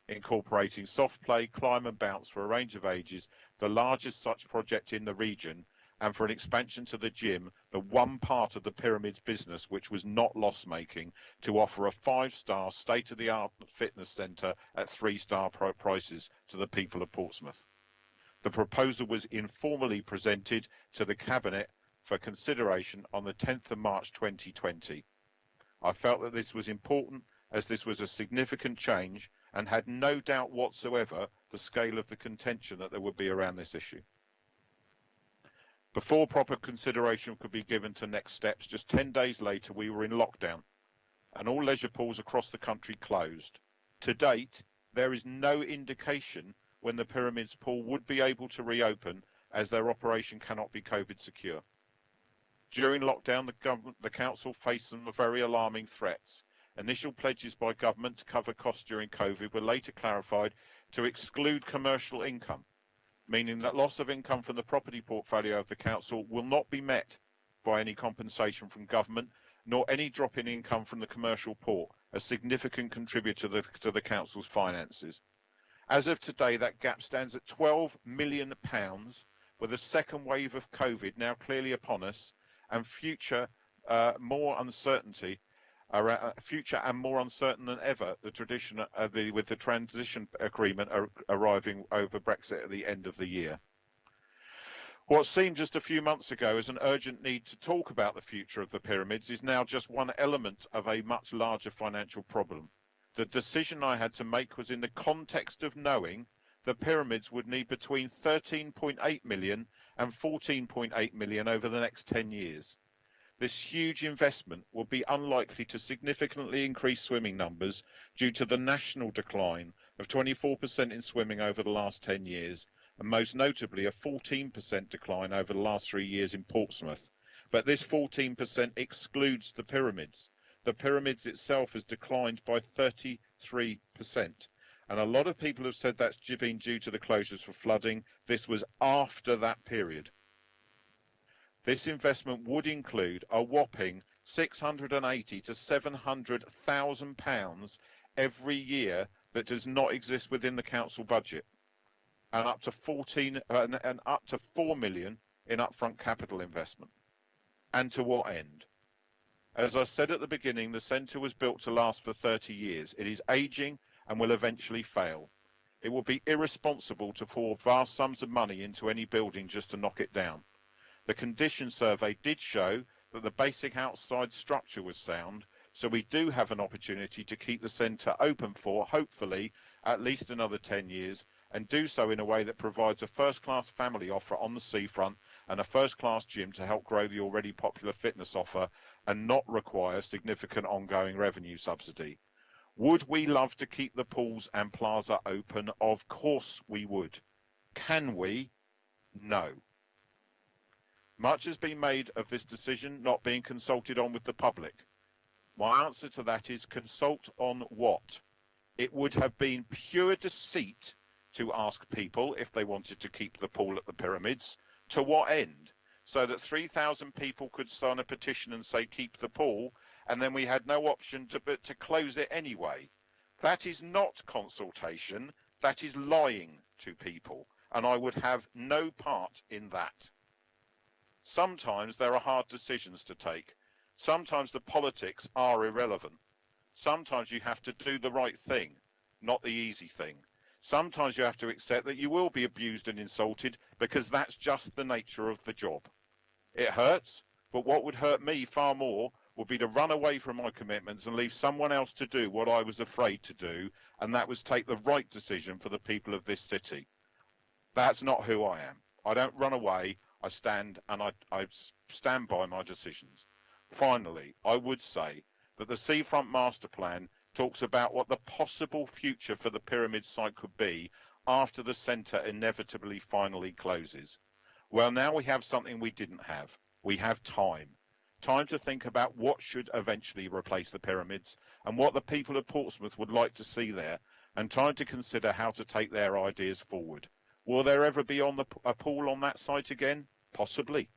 incorporating soft play, climb and bounce for a range of ages, the largest such project in the region, and for an expansion to the gym, the one part of the Pyramid's business which was not loss-making, to offer a 5-star state-of-the-art fitness centre at 3-star prices to the people of Portsmouth. The proposal was informally presented to the Cabinet for consideration on the 10th of March 2020. I felt that this was important as this was a significant change and had no doubt whatsoever the scale of the contention that there would be around this issue. Before proper consideration could be given to next steps, just 10 days later we were in lockdown and all leisure pools across the country closed. To date, there is no indication when the Pyramids pool would be able to reopen as their operation cannot be COVID secure. During lockdown, the council faced some very alarming threats. Initial pledges by government to cover costs during COVID were later clarified to exclude commercial income, meaning that loss of income from the property portfolio of the council will not be met by any compensation from government, nor any drop in income from the commercial port, a significant contributor to the council's finances. As of today, that gap stands at £12 million, with a second wave of COVID now clearly upon us, and future and more uncertain than ever, with the transition agreement arriving over Brexit at the end of the year. What seemed just a few months ago as an urgent need to talk about the future of the Pyramids is now just one element of a much larger financial problem. The decision I had to make was in the context of knowing the Pyramids would need between 13.8 million and 14.8 million over the next 10 years. This huge investment will be unlikely to significantly increase swimming numbers due to the national decline of 24% in swimming over the last 10 years, and most notably a 14% decline over the last 3 years in Portsmouth. But this 14% excludes the Pyramids. The Pyramids itself has declined by 33%. And a lot of people have said that's been due to the closures for flooding. This was after that period. This investment would include a whopping £680,000 to £700,000 every year that does not exist within the council budget, and up to 4 million in upfront capital investment. And to what end? As I said at the beginning, the centre was built to last for 30 years. It is ageing and will eventually fail. It will be irresponsible to pour vast sums of money into any building just to knock it down. The condition survey did show that the basic outside structure was sound, so we do have an opportunity to keep the centre open for, hopefully, at least another 10 years, and do so in a way that provides a first-class family offer on the seafront and a first-class gym to help grow the already popular fitness offer and not require significant ongoing revenue subsidy. Would we love to keep the pools and plaza open? Of course we would. Can we? No. Much has been made of this decision not being consulted on with the public. My answer to that is consult on what? It would have been pure deceit to ask people if they wanted to keep the pool at the Pyramids. To what end? So that 3,000 people could sign a petition and say keep the pool, and then we had no option but to close it anyway. That is not consultation, that is lying to people, and I would have no part in that. Sometimes there are hard decisions to take. Sometimes the politics are irrelevant. Sometimes you have to do the right thing, not the easy thing. Sometimes you have to accept that you will be abused and insulted because that's just the nature of the job. It hurts, but what would hurt me far more would be to run away from my commitments and leave someone else to do what I was afraid to do, and that was take the right decision for the people of this city. That's not who I am. I don't run away. I stand and I stand by my decisions. Finally, I would say that the Seafront Master Plan talks about what the possible future for the pyramid site could be after the centre inevitably finally closes. Well, now we have something we didn't have. We have time. Time to think about what should eventually replace the pyramids and what the people of Portsmouth would like to see there, and time to consider how to take their ideas forward. Will there ever be a pool on that site again? Possibly.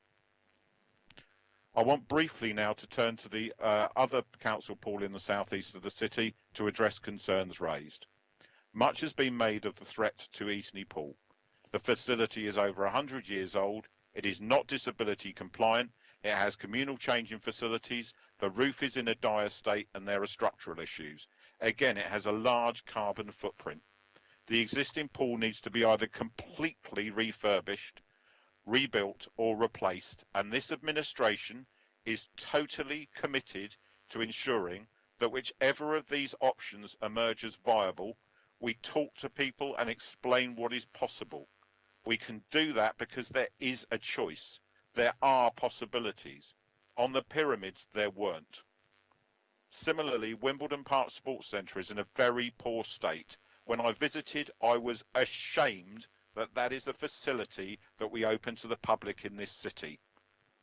I want briefly now to turn to the other council pool in the southeast of the city to address concerns raised. Much has been made of the threat to Eastney Pool. The facility is over 100 years old. It is not disability compliant. It has communal changing facilities. The roof is in a dire state and there are structural issues. Again, it has a large carbon footprint. The existing pool needs to be either completely refurbished, rebuilt or replaced, and this administration is totally committed to ensuring that whichever of these options emerges viable, we talk to people and explain what is possible. We can do that because there is a choice. There are possibilities. On the pyramids, there weren't. Similarly, Wimbledon Park Sports Centre is in a very poor state. When I visited, I was ashamed that that is a facility that we open to the public in this city.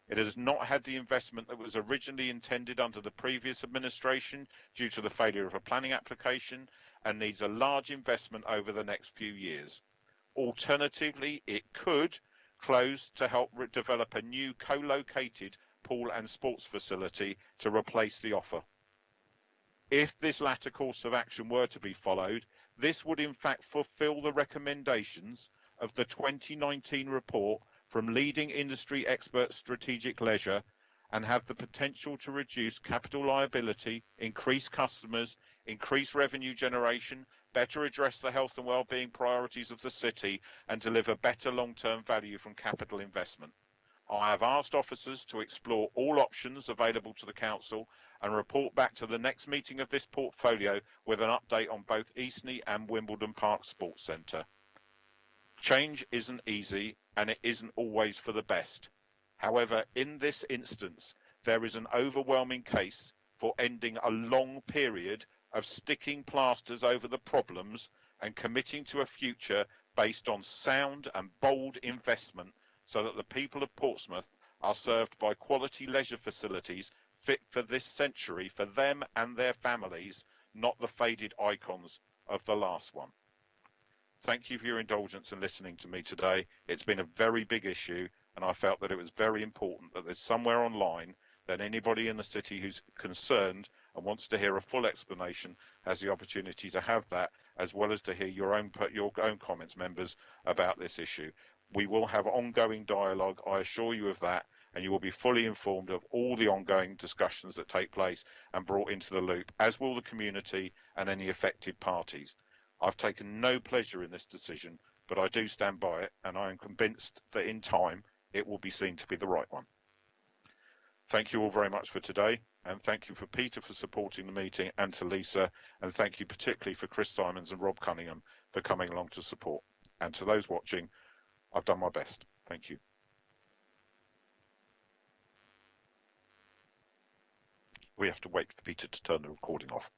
It has not had the investment that was originally intended under the previous administration due to the failure of a planning application and needs a large investment over the next few years. Alternatively, it could close to help develop a new co-located pool and sports facility to replace the offer. If this latter course of action were to be followed, this would in fact fulfil the recommendations of the 2019 report from leading industry expert Strategic Leisure and have the potential to reduce capital liability, increase customers, increase revenue generation, better address the health and well-being priorities of the city and deliver better long-term value from capital investment. I have asked officers to explore all options available to the council and report back to the next meeting of this portfolio with an update on both Eastney and Wimbledon Park Sports Centre. Change isn't easy and it isn't always for the best. However, in this instance, there is an overwhelming case for ending a long period of sticking plasters over the problems and committing to a future based on sound and bold investment so that the people of Portsmouth are served by quality leisure facilities fit for this century for them and their families, not the faded icons of the last one. Thank you for your indulgence in listening to me today. It's been a very big issue and I felt that it was very important that there's somewhere online that anybody in the city who's concerned and wants to hear a full explanation has the opportunity to have that, as well as to hear your own comments, members, about this issue. We will have ongoing dialogue, I assure you of that, and you will be fully informed of all the ongoing discussions that take place and brought into the loop, as will the community and any affected parties. I've taken no pleasure in this decision, but I do stand by it, and I am convinced that in time it will be seen to be the right one. Thank you all very much for today, and thank you for Peter for supporting the meeting and to Lisa, and thank you particularly for Chris Simons and Rob Cunningham for coming along to support. And to those watching, I've done my best. Thank you. We have to wait for Peter to turn the recording off.